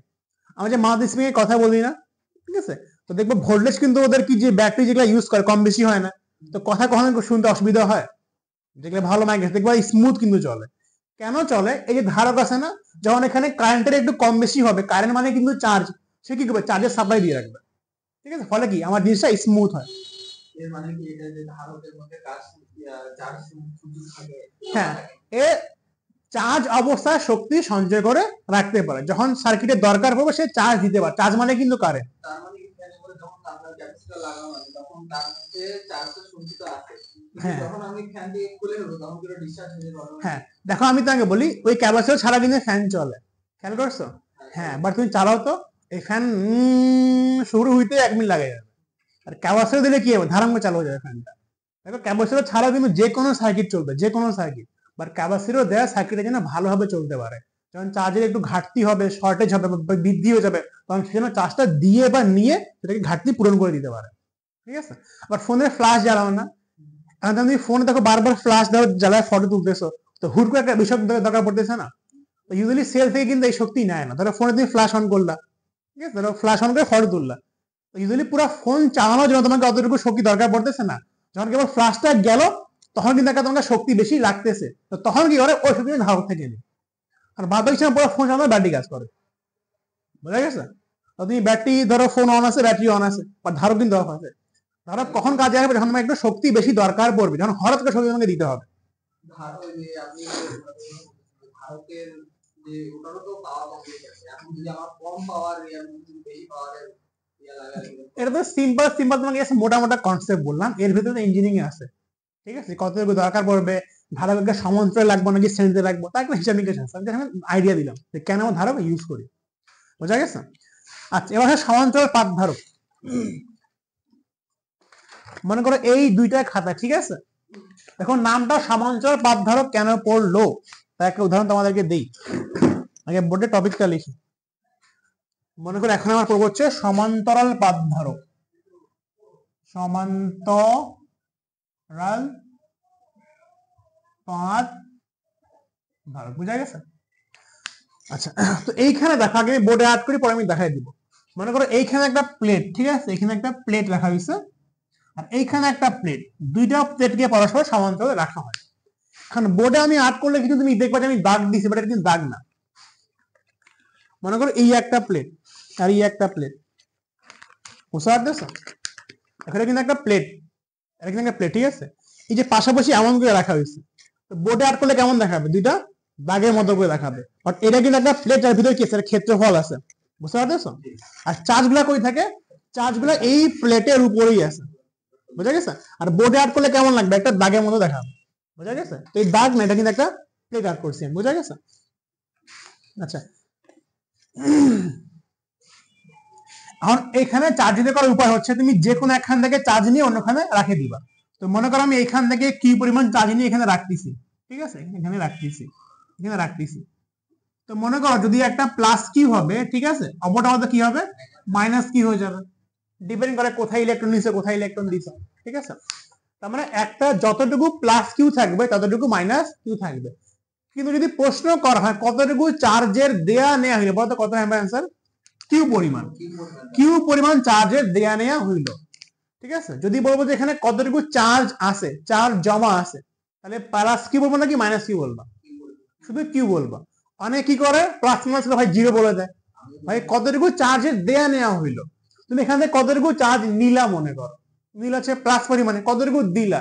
আমি যে মাল্টি স্প্রিং এর কথা বলি না, ঠিক আছে, তো দেখবো ভোল্টেজ কিন্তু ওদের কি যে ব্যাটারি যেগুলো ইউজ করে কম বেশি হয় না, তো কথা কখনো শুনতে অসুবিধা হয়, যেগুলো ভালো মাইক দেখবো স্মুথ কিন্তু চলে। কেন চলে, এই যে ধারক আছে না, যখন এখানে কারেন্টের একটু কম বেশি হবে, কারেন্ট মানে কিন্তু চার্জ, সে কি করবে, চার্জের সাপ্লাই দিয়ে রাখবে। ঠিক আছে, ফলে কি আমার জিনিসটা স্মুথ হয়। এর মানে কি এটা যে ধারকের মধ্যে চার্জ থাকে, হ্যাঁ, এ চার্জ অবস্থায় শক্তি সঞ্চয় করে রাখতে পারে, যখন সার্কিটের দরকার পড়বে সে চার্জ দিতে পারে। চার্জ মানে কিন্তু কারেন্ট, তার মানে কি যখন আপনার ক্যাপাসিটর লাগানো আছে তখন তার মধ্যে চার্জটা সঞ্চিত আছে, যখন আমি ফ্যান দিয়ে খুলে দেব তখন পুরো ডিসচার্জ হয়ে যাবে। হ্যাঁ, দেখো আমি তোমাকে বলি, ওই ক্যাপাসিটর ছাড়া কিন্তু ফ্যান চলে, খেয়াল করছো? হ্যাঁ, বাট তুমি চালাও তো, এই ফ্যান শুরু হইতে 1 মিনিট লাগে যাবে, আর ক্যাপাসিটর দিলে কি হবে, ধারাঙ্গ চালু হয়ে যাবে ফ্যানটা। দেখো ক্যাপাসিটর ছাড়া কিন্তু যে কোনো সার্কিট চলবে, যে কোনো সার্কিট, বাট ক্যাপাসিটর দেওয়া সার্কিটের জন্য ভালোভাবে চলতে পারে। যখন চার্জের একটু ঘাটতি হবে, শর্টেজ হবে বা বৃদ্ধি হয়ে যাবে, তখন সেজন্য চার্জটা দিয়ে বা নিয়ে সেটাকে ঘাটতি পূরণ করে দিতে পারে। ঠিক আছে, আবার ফোনের ফ্ল্যাশ জ্বালাও না, এখন তুমি ফোনে দেখো বারবার ফ্ল্যাশ দাও, জ্বালায় ফটো তুলতেছো, তো হুট করে একটা বিষয় দরকার পড়তেছে না, তো ইউজুয়ালি সেল থেকে কিন্তু এই শক্তি নেয় না। ধরো ফোনে তুমি ফ্ল্যাশ অন করলা, ঠিক আছে, ধরো ফ্ল্যাশ অন করে ফটো তুললা, ইউজুয়ালি পুরো ফোন চালানোর জন্য তোমাকে অতটুকু শক্তি দরকার পড়তেছে না, যখন কেবল ফ্ল্যাশটা গেল তখন কিন্তু একটা তোমাকে শক্তি বেশি লাগতেছে, তো তখন কি করে, ওই শক্তি ধারক থেকে নেই, আর বাদ বাকি সময় পুরো ফোন চালানো ব্যাটারি কাজ করে। বুঝা গেছে? তো তুমি ব্যাটারি ধরো ফোন অন আছে, ব্যাটারি অন আছে, বা ধারক কিন্তু অফ আছে। ধারক কখন কাজে আসবে, যখন তোমার একটু শক্তি বেশি দরকার পড়বে, যখন হঠাৎ করে শক্তি তোমাকে দিতে হবে। ধারকের যে ওটারও তো পাওয়ার কম আছে, এখন যদি আমার কম পাওয়ার বেশি পাওয়ারের এটা তো সিম্পল তোমাকে মোটা মোটা কনসেপ্ট বললাম, এর ভিতরে ইঞ্জিনিয়ারিং আছে। ঠিক আছে, কতটুকু দরকার পড়বে, ধারককে সমান্তরালে লাগবে নাকি শ্রেণীতে লাগবো, তার একটা হিসাব নিকেশ আছে, আমি আইডিয়া দিলাম যে কেন আমরা ধারক ইউজ করি। বোঝা গেছে? আচ্ছা, এবার সমান্তরাল পাত ধারক। মনে করো এই দুইটা খাতা, ঠিক আছে, দেখো নামটা সমান্তরাল পাত ধারক কেন পড়লো, তার একটা উদাহরণ তোমাদেরকে দেই। আগে বোর্ডে টপিকটা লিখি। মনে করো এখন আমার পড়ব হচ্ছে সমান্তরাল পাত ধারক, সমান্তরাল পাত ধারক। বুঝা গেছে? আচ্ছা, তো এইখানে দেখো, আগে বোর্ডে অ্যাড করি, পরে আমি দেখাই দিব। মনে করো এইখানে একটা প্লেট, ঠিক আছে, এখানে একটা প্লেট রাখা হয়েছে, আর এইখানে একটা প্লেট, দুইটা প্লেটকে পরস্পর সমান্তরালে রাখা হয়। এখন বোর্ডে আমি অ্যাড করলে কিন্তু তুমি দেখবে যে আমি দাগ দিছি, বাট এটা কিন্তু দাগ না। মনে করো এই একটা প্লেট আর এই একটা প্লেট, বুঝতে পারতেছো? এখানে কিন্তু একটা প্লেট, এটা কিন্তু একটা প্লেট, ঠিক আছে, এই যে পাশাপাশি এমন করে রাখা হয়েছে, তো বোর্ডে অ্যাড করলে কেমন দেখাবে, দুইটা দাগের মতো করে দেখাবে, বাট এটা কিন্তু একটা প্লেট, যার ভিতরে কি আছে, ক্ষেত্রফল আছে। বুঝতে পারতেছো? আর চার্জ গুলা কই থাকে, চার্জ গুলা এই প্লেটের উপরেই আছে। বুঝা গেছে? আর বোর্ডে অ্যাড করলে কেমন লাগবে, একটা দাগের মতো দেখাবে। বুঝা গেছে? তো এই দাগ না, এটা কিন্তু একটা প্লেট অ্যাড করছি। বুঝা গেছে? আচ্ছা, এখন এখানে চার্জ দিতে করার উপায় হচ্ছে, তুমি যে কোনো একখান থেকে চার্জ নিয়ে অন্যখানে রাখে দিবা। তো মনে করো আমি এইখান থেকে কি পরিমাণ চার্জ নিয়ে এখানে রাখতেছি, ঠিক আছে, এখানে রাখতেছি, এখানে রাখতেছি। তো মনে করো যদি একটা প্লাস কিউ হবে, ঠিক আছে, অপরটা মধ্যে কি হবে, মাইনাস কিউ হয়ে যাবে, ডিপেন্ড করে কোথায় ইলেকট্রন দিছে, কোথায় ইলেকট্রন দিছে। ঠিক আছে, তার মানে একটা যতটুকু প্লাস কিউ থাকবে ততটুকু মাইনাস কিউ থাকবে। কিন্তু যদি প্রশ্ন করা হয় কতটুকু চার্জের দেয়া নেওয়া হইলো, বলতো কত হবে অ্যান্সার, কিউ পরিমাণ, কিউ পরিমাণ চার্জের দেয়া নেওয়া হইলো। ঠিক আছে, যদি বলবো যে এখানে কতটুকু চার্জ আছে, চার্জ জমা আছে, তাহলে প্লাস কিউ বলবো নাকি মাইনাস কিউ বলবো, শুধু কিউ বলবো। অনেক কি করে প্লাস মাইনাস ভাই জিরো বলে দেয়, ভাই কতটুকু চার্জের দেয়া নেওয়া হইলো, তুমি এখান থেকে কতটুকু চার্জ নিলা, মনে করো নিল হচ্ছে প্লাস পরিমাণে, কতটুকু দিলা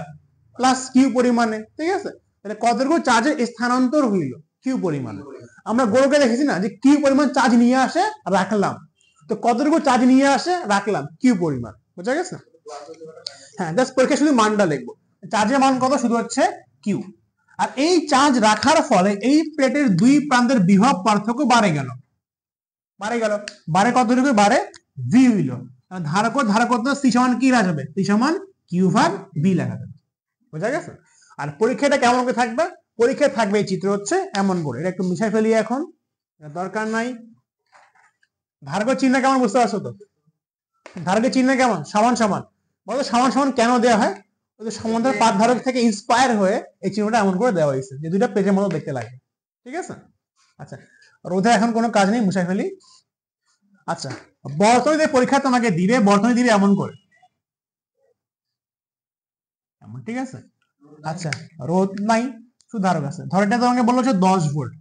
প্লাস কিউ পরিমাণে। ঠিক আছে, তাহলে কতটুকু চার্জের স্থানান্তর হইলো, কিউ পরিমাণে। আমরা গোলকে দেখেছি না যে কিউ পরিমাণ চার্জ নিয়ে আসে রাখলাম, তো কতটুকু চার্জ নিয়ে আসে রাখলাম, কিউ পরিমাণ। বুঝা গেছে? হ্যাঁ, জাস্ট পরীক্ষা শুধু মানটা লিখবো, চার্জের মান কত, শুধু হচ্ছে কিউ। আর এই চার্জ রাখার ফলে এই প্লেটের দুই প্রান্তের বিভব পার্থক্য বাড়ে গেল, বাড়ে কতটুকু বাড়ে, ভি হইল। ধারক ধারকত্ব সি সমান কি লেখা যাবে, সি সমান কিউ ভাগ বি লেখা যাবে। বোঝা গেছে? আর পরীক্ষাটা কেমন করে থাকবে, পরীক্ষায় থাকবে এই চিত্র হচ্ছে এমন করে, এটা একটু মিশাই ফেলি এখন, দরকার নাই। ধারকের চিহ্ন কেমন বুঝতে পারছো তো? ধারকের চিহ্ন কেমন, সমান সমান। বলতো সমান সমান কেন দেওয়া হয়, সমান্তরাল পাত ধারক থেকে ইন্সপায়ার হয়ে এই চিহ্নটা এমন করে দেওয়া হয়েছে যে দুইটা পেজের মতো দেখতে লাগে। ঠিক আছে? আচ্ছা, রোধে এখন কোনো কাজ নেই, মুছাই ফেলি। আচ্ছা, বর্তনীতে পরীক্ষা তোমাকে দিবে, বর্তনী দিবে এমন করে, এমন। ঠিক আছে? আচ্ছা, রোধ নাই, শুধু ধারক আছে। ধর এটা তোমাকে বললো হচ্ছে 10 ভোল্ট,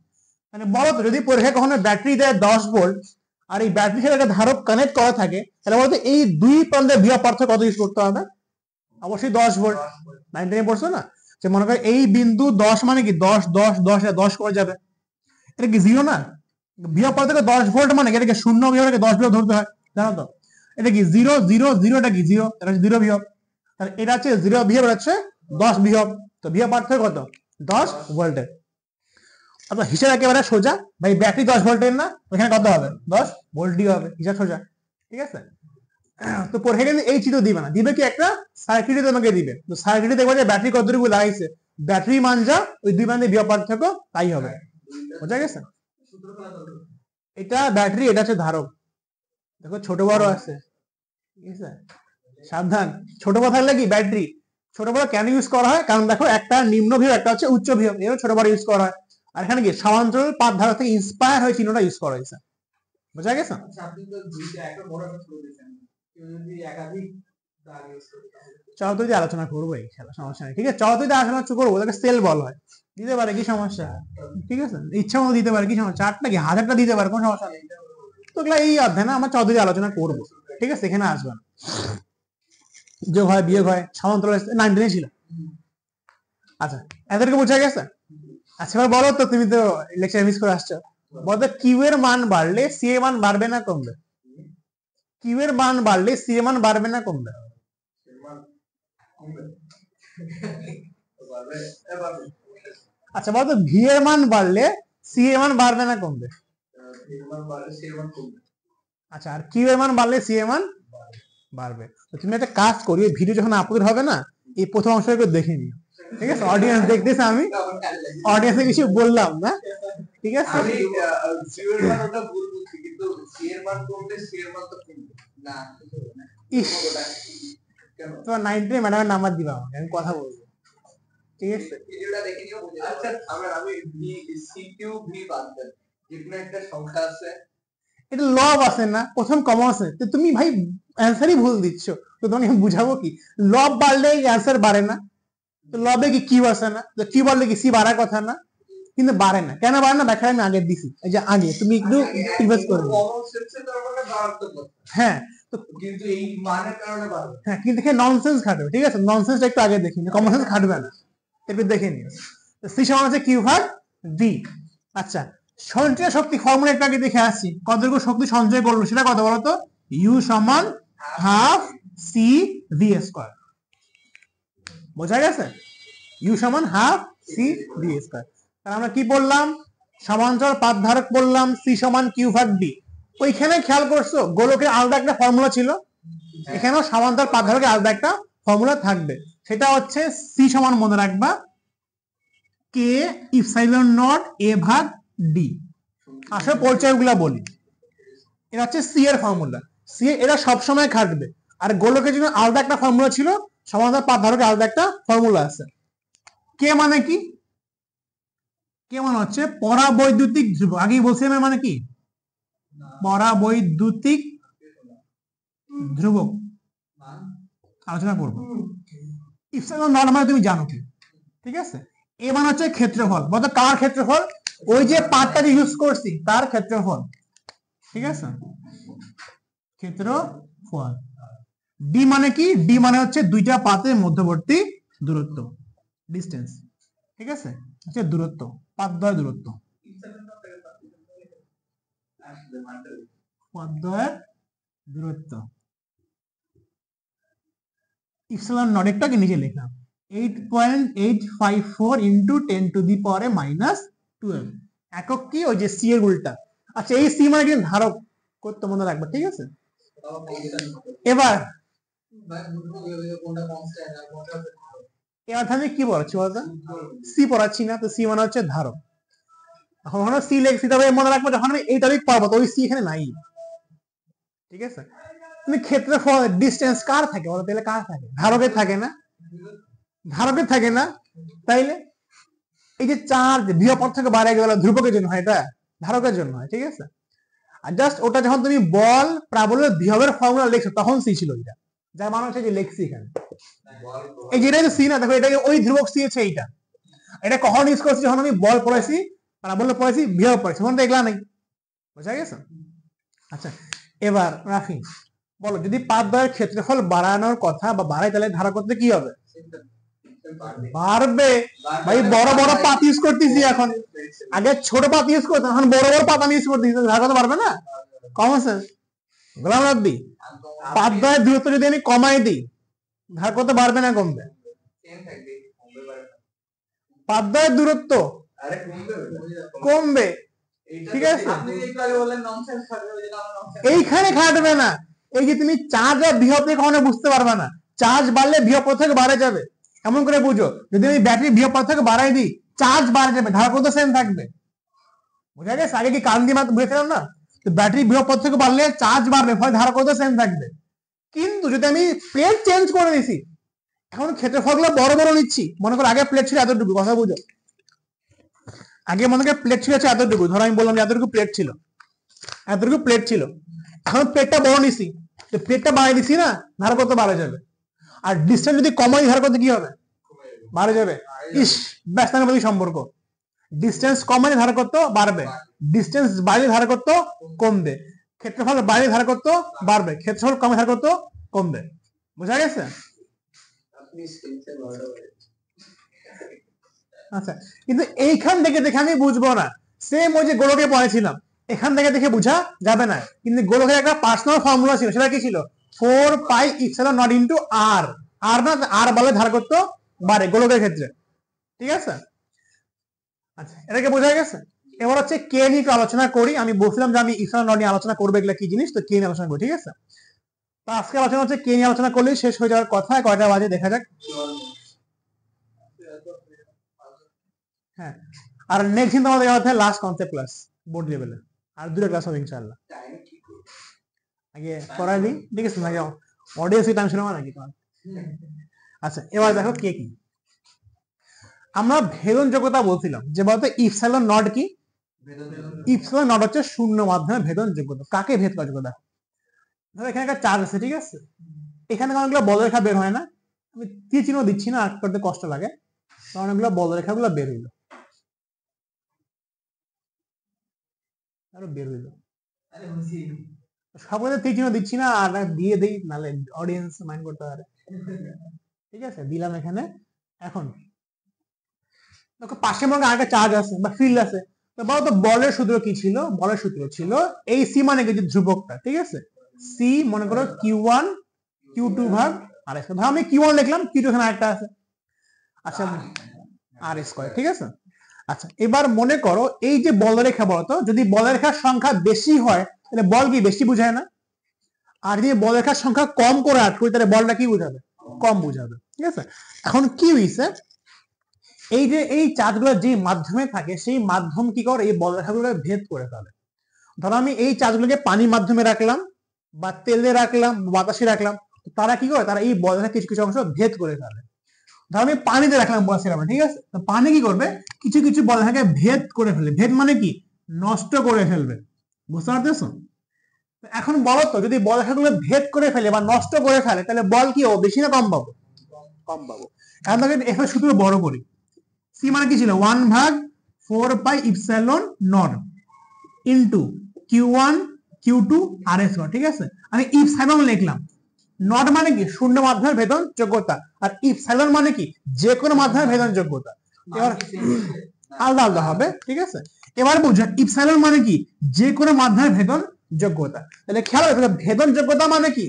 মানে বলো তো যদি পরীক্ষায় কখনো ব্যাটারি দেয় 10 ভোল্ট আর এই ব্যাটারির সাথে একটা ধারক কানেক্ট করা থাকে, তাহলে বলতো এই দুই প্রান্তের বিভব পার্থক্য কত ইউজ করতে হবে, অবশ্যই 10 ভোল্ট। 9 পড়ছো না, যে মনে করে এই বিন্দু 10 মানে কি 10 10 10 10 করে যাবে, এটা কি জিরো না? বিভব পার্থক্য 10 ভোল্ট মানে কি, এটাকে শূন্য বিভবকে 10 বিভব ধরতে হয়, জানো তো? এটা কি 0 0 0, এটা কি 0, এটা হচ্ছে 0 বিভব। তাহলে এটা হচ্ছে 0 বিভব, এটা হচ্ছে 10 বিভব, তো বিভব পার্থক্য কত, 10 ভোল্টের। আচ্ছা, হিসাব একেবারে সোজা ভাই, ব্যাটারি 10 ভোল্টের না, ওখানে কত হবে, 10 ভোল্টই হবে, হিসাব সোজা। ঠিক আছে? তো পরীক্ষা কিন্তু এই চিত্র দিবে না, দিবে কি একটা সার্কিটে তোমাকে দিবে, তো সার্কিটে দেখবে যে ব্যাটারি কতটুকু লাগাইছে, ব্যাটারি মান যা ওই দুই প্রান্তের বিভব পার্থক্য তাই হবে। বোঝা গেছে? এটা ব্যাটারি, এটা হচ্ছে ধারক। দেখো ছোট বড় আছে, ঠিক আছে? সাবধান, ছোট বড় থাকলে কি ব্যাটারি, ছোট বড় কেন ইউজ করা হয়, কারণ দেখো একটা নিম্ন বিভব একটা হচ্ছে উচ্চ বিভব, এরও ছোট বড় ইউজ করা হয়। আর এখানে কি সমান্তরাল পাত ধারক থেকে ইন্সপায়ার হয়ে চিহ্নটা ইউজ করা হয়েছে। বোঝা গেছে? চলো তুই আলোচনা করবো এই খেলা, সমস্যা নেই। ঠিক আছে, চলো তুই আলোচনা করবো, তাকে সেল বল হয়, দিতে পারে, কি সমস্যা? ঠিক আছে, ইচ্ছা মতো দিতে পারে, কি সমস্যা? 4টা কি 1000টা দিতে পারে, কোনো সমস্যা নেই। তো এই অধ্যায় না আমরা চৌধুরী আলোচনা করবো, ঠিক আছে? এখানে আসবে না, যোগ হয় বিয়োগ হয়, সমান্তরাল 9 ছিল। আচ্ছা, এদেরকে বোঝা গেছে? আচ্ছা, এবার বলো তো, তুমি তো লেকচার মিস করে আসছো, বলতো কিউ এর মান বাড়লে সি এর মান বাড়বে না কমবে? কিউ এর মান বাড়লে সি এর মান বাড়বে না কমবে? আচ্ছা বলতো ভি এর মান বাড়লে সি এর মান বাড়বে না কমবে? আচ্ছা, আর কিউ এর মান বাড়লে সি এর মান বাড়বে। তো তুমি একটা কাজ করি, ভিডিও যখন আপলোড হবে না, এই প্রথম অংশটা একটু দেখে নিও, ঠিক আছে? অডিয়েন্স দেখতেছে, আমি অডিয়েন্সে কিছু বললাম না, ঠিক আছে? তোমার 9 ম্যাডামের নাম্বার দিবা আমাকে, আমি কথা বলবো, ঠিক আছে? ভিডিওটা দেখে নিও। আচ্ছা, আমি ভি সি কিউ ভি বাদ দেন, যেকোনো একটা সংখ্যা আছে, এটা লব আছে না, প্রথম কমন আছে, তো তুমি ভাই অ্যান্সারই ভুল দিচ্ছ, তো তোমাকে বুঝাবো কি? লব বাড়লে অ্যান্সার বাড়ে না, তো লবে কি কিউ আছে না, তো কিউ বাড়লে কি সি বাড়ার কথা না, কিন্তু বাড়ে না, কেন বাড়ে না ব্যাখ্যা আমি আগে দিছি, এই যে আগে তুমি একটু ইনভেস্ট করবে। হ্যাঁ, তো কিন্তু এই মানের কারণে বাড়বে, হ্যাঁ, কিন্তু এখানে ননসেন্স খাটবে, ঠিক আছে? ননসেন্সটা একটু আগে দেখি, কমন সেন্স খাটবে না, একটু দেখে নিও। সি সমান আছে কিউ ভাগ ভি। আচ্ছা, সঞ্চয় শক্তি ফর্মুলা একটু আগে দেখে আসছি, কতটুকু শক্তি সঞ্চয় করলো সেটা কত বলতো, ইউ সমান হাফ সি ভি স্কয়ার। বোঝা গেছে? ইউ সমান হাফ সি ভি স্কয়ার। তাহলে আমরা কি বললাম, সমান্তরাল পাত ধারক বললাম সি সমান কিউ ভাগ ডি। ওইখানে খেয়াল করছো গোলকের আলাদা একটা ফর্মুলা ছিল, এখানেও সমান্তরাল পাত ধারকের আলাদা একটা ফর্মুলা থাকবে, সেটা হচ্ছে সি সমান মনে রাখবা কে ইপসাইলন নট এ ভাগ ডি। আসলে পরিচয়গুলা বলি, এটা হচ্ছে সি এর ফর্মুলা, সি এটা সবসময় খাটবে। আর গোলকের জন্য আলাদা একটা ফর্মুলা ছিল, সমান্তরাল পাত ধারকের আলাদা একটা ফর্মুলা আছে। কে মানে কি, কে মানে হচ্ছে পরাবৈদ্যুতিক ধ্রুবক, আগেই বলছিলাম, মানে কি পরাবৈদ্যুতিক ধ্রুবক, আলোচনা করবো। ইপসাইলন নট মানে তুমি জানো কি, ঠিক আছে? এ মানে হচ্ছে ক্ষেত্রফল, বলতো কার ক্ষেত্রফল, ওই যে পাতটা ইউজ করছি তার ক্ষেত্রফল, ঠিক আছে? ক্ষেত্রফল। ডি মানে কি, ডি মানে হচ্ছে দুইটা পাতের মধ্যবর্তী দূরত্ব, ডিসটেন্স, ঠিক আছে? হচ্ছে দূরত্ব, পাতদ্বয়ের দূরত্ব, পাতদ্বয়ের দূরত্ব। ইপসিলন নট একটাকে নিচে লিখলাম, 8.854 ইন্টু 10⁻⁻12 একক কি ওই যে সি এর উল্টা। আচ্ছা এই সি মানে কিন্তু ধারক করতে মনে রাখবে, ঠিক আছে। এবার আমি কি পড়াচ্ছি বলতো, সি পড়াচ্ছি না, তো সি মানে হচ্ছে ধারক। এখন সি লেখছি, তবে মনে রাখবো যখন আমি এই টপিক পড়বো তো ওই সি এখানে নাই, ঠিক আছে। তুমি ক্ষেত্রফল ডিসটেন্স কার থাকে বলো, তাহলে কার থাকে? ধারকের থাকে না, ধারকের থাকে না। তাইলে এই যে চার্জ বৃহৎ থেকে বাইরে গেল ধ্রুবকের জন্য হয়, এটা ধারকের জন্য হয়, ঠিক আছে। আর জাস্ট ওটা যখন তুমি বল প্রাবল্য বিভবের ফর্মুলা লিখছো তখন সি ছিল এটা, যার মানে হচ্ছে যে লেখছি এখানে এই যে এটা সি না, দেখো এটাকে ওই ধ্রুবক সি আছে এইটা। এটা কখন ইউজ করছি? যখন আমি বল পড়েছি, প্রাবল্য পড়েছি, বিভব পড়েছি, তখন দেখলা নাই, বুঝা গেছে। আচ্ছা এবার রাফি বলো, যদি পাতদ্বয়ের ক্ষেত্রফল বাড়ানোর কথা বা বাড়াই তাহলে ধারা করতে কি হবে? বাড়বে। ভাই বড় বড় পাত ইউজ করতেছি এখন, আগে ছোট পাত ইউজ করতাম, এখন বড় বড় পাত আমি ইউজ করতেছি, ধারা করতে পারবে না? Common sense. গোলাম রাব্বি, পাতদ্বয়ের দূরত্ব যদি আমি কমাই দিই ধারা করতে পারবে না কমবে? পাতদ্বয়ের দূরত্ব কমবে, ঠিক আছে। এইখানে খাটবে না, এই যে তুমি চার্জ আর বিভব থেকে কখনো বুঝতে পারবে না। চার্জ বাড়লে বিভব থেকে বাড়ে যাবে, এমন করে বুঝো। যদি আমি ব্যাটারি বিভব থেকে বাড়াই দিই চার্জ বাড়ে যাবে, ধারা কত সেম থাকবে, বুঝা গেছে। আগে কি কারণ দিয়ে মাত্র বুঝেছিলাম না, তো ব্যাটারি বিভব থেকে বাড়লে চার্জ বাড়বে, ফলে ধারা কত সেম থাকবে। কিন্তু যদি আমি প্লেট চেঞ্জ করে দিছি, এখন ক্ষেত্রফলগুলো বড় বড় নিচ্ছি, মনে করো আগে প্লেট ছিল এতটুকু, কথা বুঝো, আগে মনে করো প্লেট ছিল এতটুকু, ধরো আমি বললাম এতটুকু প্লেট ছিল, এতটুকু প্লেট ছিল, এখন প্লেটটা বড় নিছি, তো প্লেটটা বাড়াই দিছি না, ধারা কত বাড়ে যাবে। আর ডিস্টেন্স যদি কমাই ধারা কত কি হবে? বাড়ে যাবে। ইস, ব্যস্তানের মধ্যে সম্পর্ক, ডিস্টেন্স কমালে ধারা কত বাড়বে, ডিস্টেন্স বাড়লে ধারা কত কমবে, ক্ষেত্রফল বাড়লে ধারা কত বাড়বে, ক্ষেত্রফল কমে ধারা কত কমবে, বুঝা গেছে। আচ্ছা কিন্তু এইখান থেকে দেখে আমি বুঝবো না, সেম ওই যে গোলকে পড়েছিলাম, এখান থেকে দেখে বুঝা যাবে না। কিন্তু গোলকের একটা পার্সোনাল ফর্মুলা ছিল, সেটা কি ছিল? 4πε0 ইন্টু আর, আর না আর বলে ধারা করত বাড়ে গোলকের ক্ষেত্রে, ঠিক আছে। আচ্ছা এটাকে বোঝা গেছে। এবার হচ্ছে কে নিয়ে আলোচনা করি। আমি বলছিলাম যে আমি ইপসিলন নট নিয়ে আলোচনা করবো, এগুলা কি জিনিস, তো কে নিয়ে আলোচনা করি, ঠিক আছে। তো আজকে আলোচনা হচ্ছে কে নিয়ে আলোচনা করলেই শেষ হয়ে যাওয়ার কথা। কয়টা বাজে দেখা যাক। হ্যাঁ, আর নেক্সট দিন তোমাদের হচ্ছে লাস্ট কনসেপ্ট ক্লাস বোর্ড লেভেলে, আর দুটো ক্লাস হবে ইনশাআল্লাহ। আগে করাই দিই, ঠিক আছে, নাকি অডিয়েন্স টাইম ছিল নাকি তোমার? আচ্ছা এবার দেখো কে কি। আমরা ভেদন যোগ্যতা বলছিলাম, যে বলতো ইপসিলন নট কি? ইপসিলন নট হচ্ছে শূন্য মাধ্যমে ভেদন যোগ্যতা। কাকে ভেদ করা যোগ্যতা? ধরো এখানে একটা চার্জ আছে, ঠিক আছে, এখানে অনেকগুলো বলরেখা বের হয় না, আমি তীর চিহ্ন দিচ্ছি না, আঁক করতে কষ্ট লাগে, অনেকগুলো বলরেখাগুলো বের হইলো, আরো বের হইলো, সকলে তীর চিহ্ন দিচ্ছি না, আর দিয়ে দিই, নাহলে অডিয়েন্স মাইন্ড করতে পারে, ঠিক আছে, দিলাম এখানে। এখন দেখো পাশে মনে আরেকটা চার্জ আছে বা ফিল্ড আছে, তো বলতো বলের সূত্র কি ছিল? বলের সূত্র ছিল এই সি মানে কি, ধ্রুবকটা, ঠিক আছে, সি মনে করো Q1 Q2 ভাগ আর এস, ধর আমি Q1 লিখলাম, Q2 এখানে আরেকটা আছে, আচ্ছা আর স্কয়ার, ঠিক আছে। আচ্ছা এবার মনে করো এই যে বলরেখা, বলতো যদি বলরেখার সংখ্যা বেশি হয় তাহলে বল কি বেশি বুঝায় না, আর যদি বলরেখার সংখ্যা কম করে আট করি তাহলে বলটা কি বুঝাবে? কম বুঝাবে, ঠিক আছে। এখন কি হইছে, এই যে এই চার্জগুলো যে মাধ্যমে থাকে সেই মাধ্যম কি করে এই বলরেখাগুলো ভেদ করে ফেলে। ধরো আমি এই চার্জগুলোকে পানির মাধ্যমে রাখলাম বা তেলে রাখলাম, বাতাসে রাখলাম, তারা কি করে, তারা এই বলরেখা কিছু কিছু অংশ ভেদ করে ফেলে। ধরো আমি পানিতে রাখলাম বাতাসে, ঠিক আছে, তো পানি কি করবে, কিছু কিছু বলরেখাকে ভেদ করে ফেলে। ভেদ মানে কি? নষ্ট করে ফেলবে, বুঝতে পারতেছো? এখন বলো তো, যদি বলরেখাগুলো ভেদ করে ফেলে বা নষ্ট করে ফেলে তাহলে বল কি হবে, বেশি না কম পাবো? কম পাবো। এখন তাকে এফ এর সূত্র বড় করি, সি মানে কি ছিল 1/4πε0 ইন্টু Q1 Q2 আর এস, ঠিক আছে। আমি ইপসাইলন লিখলাম, নট মানে কি শূন্য মাধ্যমের ভেদন যোগ্যতা, আর ইপসাইলন মানে কি যে কোনো মাধ্যমের ভেদন যোগ্যতা। এবার আলাদা আলাদা হবে, ঠিক আছে। এবার বুঝো ইপসাইলন মানে কি যে কোনো মাধ্যমের ভেদন যোগ্যতা। তাহলে খেয়াল রাখবে ভেদন যোগ্যতা মানে কি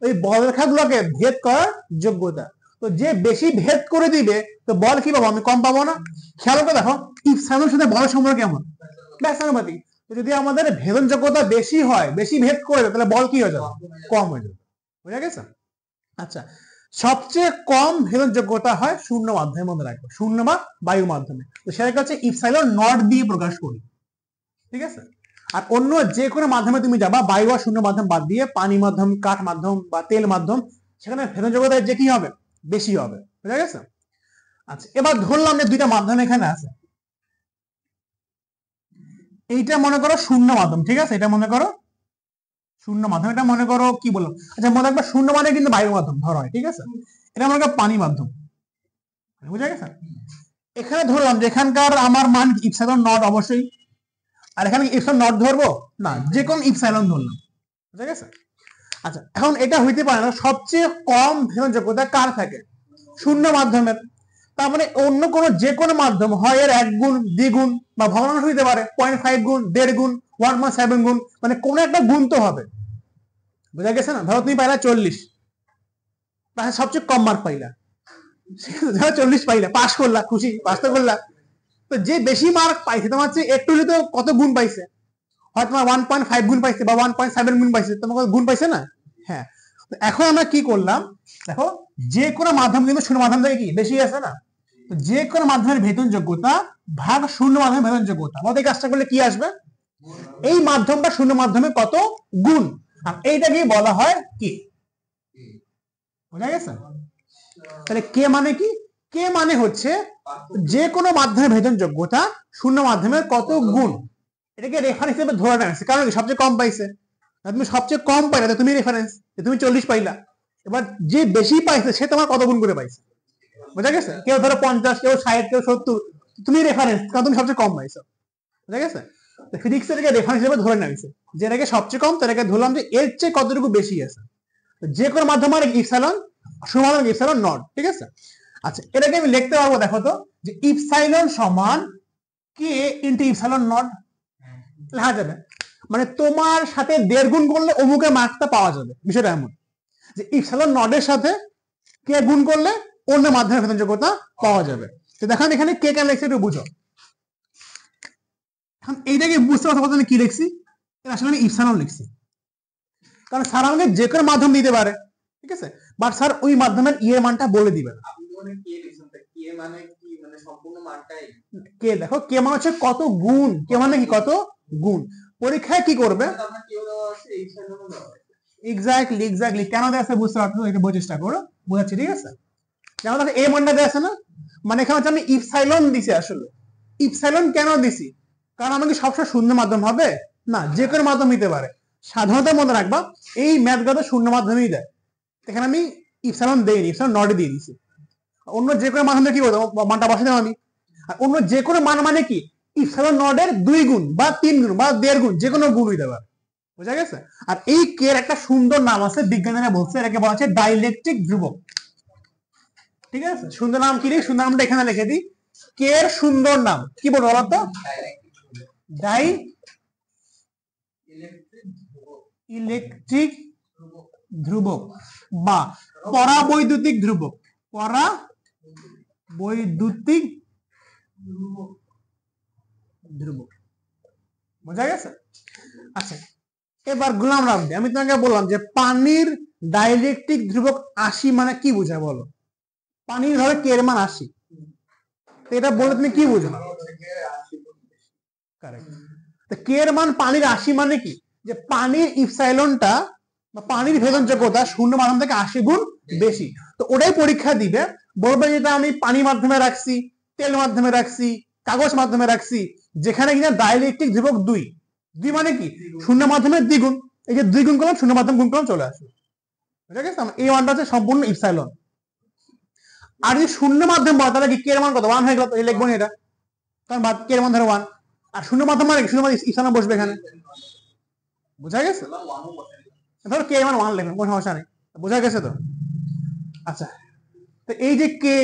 ওই বলরেখাগুলোকে ভেদ করার যোগ্যতা। তো যে বেশি ভেদ করে দিবে তো বল কি পাবো, আমি কম পাবো না? খেয়াল করে দেখো ইপসাইলনের সাথে বলের সম্পর্ক কেমন, ব্যাস আনুপাতিক। যদি আমাদের ভেদনযোগ্যতা বেশি হয়, বেশি ভেদ করে দেয়, তাহলে বল কি হয়ে যাবে, কম হয়ে যাবে। বুঝা গেছে? আচ্ছা, সবচেয়ে কম ভেদনযোগ্যতা হয় শূন্য মাধ্যমের মধ্যে রাখবো, শূন্য বা বায়ু মাধ্যমে। তো সেটাকে হচ্ছে ইপসাইলন নট দিয়ে প্রকাশ করি, ঠিক আছে? আর অন্য যে কোনো মাধ্যমে তুমি যাবা, বায়ু আর শূন্য মাধ্যম বাদ দিয়ে, পানি মাধ্যম, কাঠ মাধ্যম বা তেল মাধ্যম, সেখানে ভেদনযোগ্যতা যে কি হবে, বেশি হবে। বুঝা গেছে? আচ্ছা, এবার ধরলাম যে দুইটা মাধ্যম এখানে আছে, এইটা মনে করো শূন্য মাধ্যম, ঠিক আছে? এটা মনে করো শূন্য মাধ্যম, এটা মনে করো কি বললাম, আচ্ছা মনে রাখবা শূন্য মানে কিন্তু বায়ু মাধ্যম ধরা হয়, ঠিক আছে? এটা মনে করো পানি মাধ্যম। বুঝা গেছে? এখানে ধরলাম যে এখানকার আমার মান ইপসাইলন নট অবশ্যই, আর এখানে ইপসাইলন নট ধরবো না, যে কোন ইপসাইলন ধরলাম। বুঝা গেছে? আচ্ছা, এখন এটা হইতে পারে না সবচেয়ে কম ভেদনযোগ্যতা কার থাকে, শূন্য মাধ্যমের। তার মানে অন্য কোনো যে কোনো মাধ্যম হয় এর 1 গুণ, দ্বিগুণ বা ভগ্নাংশ হইতে পারে, 0.5 গুণ, 1.5 গুণ, 1.7 গুণ, মানে কোনো একটা গুণ তো হবে। বুঝা গেছে না? ধরো তুমি পাইলা 40, তাহলে সবচেয়ে কম মার্ক পাইলা, ধরো 40 পাইলা, পাস করলা, খুশি, পাস তো করলা। তো যে বেশি মার্ক পাইছে তোমার চেয়ে একটু তো কত গুণ পাইছে, হয় তোমার 1.5 গুণ পাইছে বা 1.7 গুণ পাইছে, তোমার গুণ পাইছে না? হ্যাঁ। এখন আমরা কি করলাম, দেখো যে কোনো মাধ্যম কিন্তু শূন্য মাধ্যম থেকে কি বেশি আছে না, যে কোনো মাধ্যমের ভেদনযোগ্যতা ভাগ শূন্য মাধ্যমের ভেদনযোগ্যতা, আমাদের কাজটা করলে কি আসবে, এই মাধ্যমটা শূন্য মাধ্যমে কত গুণ, আর এইটাকে বলা হয় কি। বুঝা গেছে? তাহলে কে মানে কি, কে মানে হচ্ছে যে কোনো মাধ্যমের ভেদনযোগ্যতা শূন্য মাধ্যমের কত গুণ, এটাকে রেফারেন্স হিসেবে ধরে নেওয়া হয়েছে। কারণ সবচেয়ে কম পাইছে, তুমি সবচেয়ে কম পাইলা, তুমি রেফারেন্স, তুমি 40 পাইলা, এবার যে বেশি পাইছে সে তোমার কত গুণ করে পাইছে। বুঝা গেছে? কেউ ধরো 50, কেউ 60, কেউ 70, তুমি রেফারেন্স, কারণ তুমি সবচেয়ে কম পাইছো। বুঝা গেছে? ফিজিক্স এটাকে রেফারেন্স হিসেবে ধরে নেওয়া হয়েছে, যেটাকে সবচেয়ে কম তাদেরকে ধরলাম যে এর চেয়ে কতটুকু বেশি আছে। যে কোনো মাধ্যম আর ইপসাইলন সমান ইপসাইলন নট, ঠিক আছে? আচ্ছা, এটাকে আমি লিখতে পারবো, দেখো তো, যে ইপসাইলন সমান কে ইনটু ইপসাইলন নট, লেখা যাবে। মানে তোমার সাথে 1.5 গুণ করলে অমুকের মার্কটা পাওয়া যাবে। বিষয়টা এমন যে ইপসাইলন নটের সাথে কে গুণ করলে অন্য মাধ্যমের ভেদনযোগ্যতা পাওয়া যাবে। তো দেখেন এখানে কে কেন লিখছি একটু বুঝো। এখন এইটাকে বুঝতে পারছো আমি কি লিখছি, আসলে আমি ইপসাইলন লিখছি, কারণ স্যার আমাকে যে কোনো মাধ্যম দিতে পারে, ঠিক আছে, বাট স্যার ওই মাধ্যমের ইয়ের মানটা বলে দিবে না। কে দেখো, কে মানে হচ্ছে কত গুণ, কে মানে কি কত গুণ। পরীক্ষায় কি করবে, এক্স্যাক্টলি এক্স্যাক্টলি কেন দেওয়া আছে বুঝতে পারছো, এটা বোঝার চেষ্টা করো, বোঝাচ্ছি, ঠিক আছে? যেমন দেখো এই মানটা দেওয়া আছে না, মানে এখানে হচ্ছে আমি ইপসাইলন দিছি। আসলে ইপসাইলন কেন দিছি, কারণ আমাকে সবসময় শূন্য মাধ্যম হবে না, যে কোনো মাধ্যম নিতে পারে। সাধারণত মনে রাখবা এই ম্যাথগুলো শূন্য মাধ্যমেই দেয়, এখানে আমি ইপসাইলন দেইনি, ইপসাইলন নট দিয়ে দিছি। অন্য যে কোনো মাধ্যমে কি বলবো, মানটা বসে দেবো আমি। আর অন্য যে কোনো মান মানে কি, ইপসাইলন নটের 2 গুণ বা 3 গুণ বা 1.5 গুণ, যে কোনো গুণ হইতে পারে। বুঝা গেছে? আর এই কে এর একটা সুন্দর নাম আছে, বিজ্ঞানীরা বলছে এটাকে বলা হচ্ছে ডাইলেকট্রিক ধ্রুবক, ঠিক আছে? সুন্দর নাম কি, সুন্দর নামটা এখানে লিখে দিই, কে এর সুন্দর নাম কি বলবো বলতো, ডাই ইলেকট্রিক ধ্রুবক বা পরাবৈদ্যুতিক ধ্রুবক, পরাবৈদ্যুতিক ধ্রুবক। বোঝা গেছে? আচ্ছা, এবার গোলাম রাব্দি, আমি তোমাকে বললাম যে পানির ডাইলেকট্রিক ধ্রুবক 80 মানে কি বোঝায় বলো, পানির ধরে কে এর মান 80, এটা বলে তুমি কি বুঝো? কারেক্ট। তো কে এর মান পানির 80 মানে কি, যে পানির ইপসাইলনটা বা পানির ভেদনযোগ্যতা শূন্য মাধ্যম থেকে 80 গুণ বেশি। তো ওটাই পরীক্ষা দিবে, বলবে যেটা আমি পানি মাধ্যমে রাখছি, তেল মাধ্যমে রাখছি, কাগজ মাধ্যমে রাখছি, যেখানে কিনা ডাইলেকট্রিক ধ্রুবক 2, 2 মানে কি শূন্য মাধ্যমের দ্বিগুণ, এই যে 2 গুণ করলাম, শূন্য মাধ্যম গুণ করলাম, চলে আসবে। বুঝা গেছে? এই মানটা হচ্ছে সম্পূর্ণ ইপসাইলন। আর যদি শূন্য মাধ্যম বলে তাহলে কি কে এর মান কত, 1 হয়ে গেল, এই লিখবো না এটা, কারণ কে এর মান ধরো 1, আর শূন্য মাধ্যম মানে শূন্য মাধ্যম ইপসাইলন বসবে এখানে। বুঝা গেছে? ধরো কে এর মান 1 লিখবেন, কোনো সমস্যা নেই। বোঝা গেছে তো? আচ্ছা, তো এই যে কে,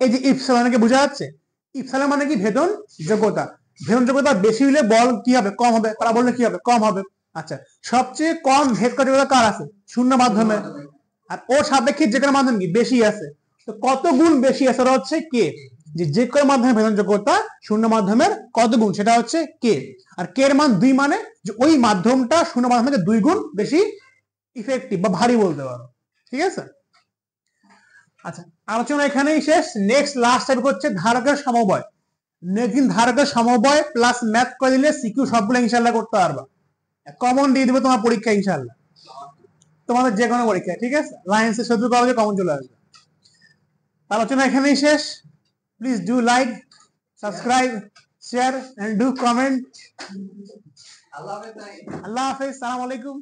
এই যে ইপসাইলনকে বোঝা যাচ্ছে, ইপসাইলন মানে কি ভেদন যোগ্যতা, ভেদন যোগ্যতা বেশি হলে বল কি হবে, কম হবে, তারা বললে কি হবে, কম হবে। আচ্ছা, সবচেয়ে কম ভেদ যোগ্যতা কার আছে, শূন্য মাধ্যমে, আর ওর সাপেক্ষে যে কোনো মাধ্যম কি বেশি আছে, তো কত গুণ বেশি আছে সেটা হচ্ছে কে। যে কোনো মাধ্যমে ভেদনযোগ্যতা শূন্য মাধ্যমের কত গুণ সেটা হচ্ছে কে। আর কে এর মান 2 মানে যে ওই মাধ্যমটা শূন্য মাধ্যম থেকে 2 গুণ বেশি ইফেক্টিভ বা ভারী বলতে পারো। ঠিক আছে, আচ্ছা আলোচনা এখানেই শেষ। নেক্সট লাস্ট টাইপ হচ্ছে ধারকের সমবায়। নেক্সট দিন ধারকের সমবায় প্লাস ম্যাথ করে দিলে সিকিউ সবগুলো ইনশাআল্লাহ করতে পারবা। কমন দিয়ে দিবে তোমার পরীক্ষা ইনশাআল্লাহ, তোমাদের যে কোনো পরীক্ষা। ঠিক আছে, লাইন্সে শুধু কবে কমন চলে আসবে। আলোচনা এখানেই শেষ। Please do like, subscribe, share and do comment. Allah হাফেজ, সালাম আলাইকুম।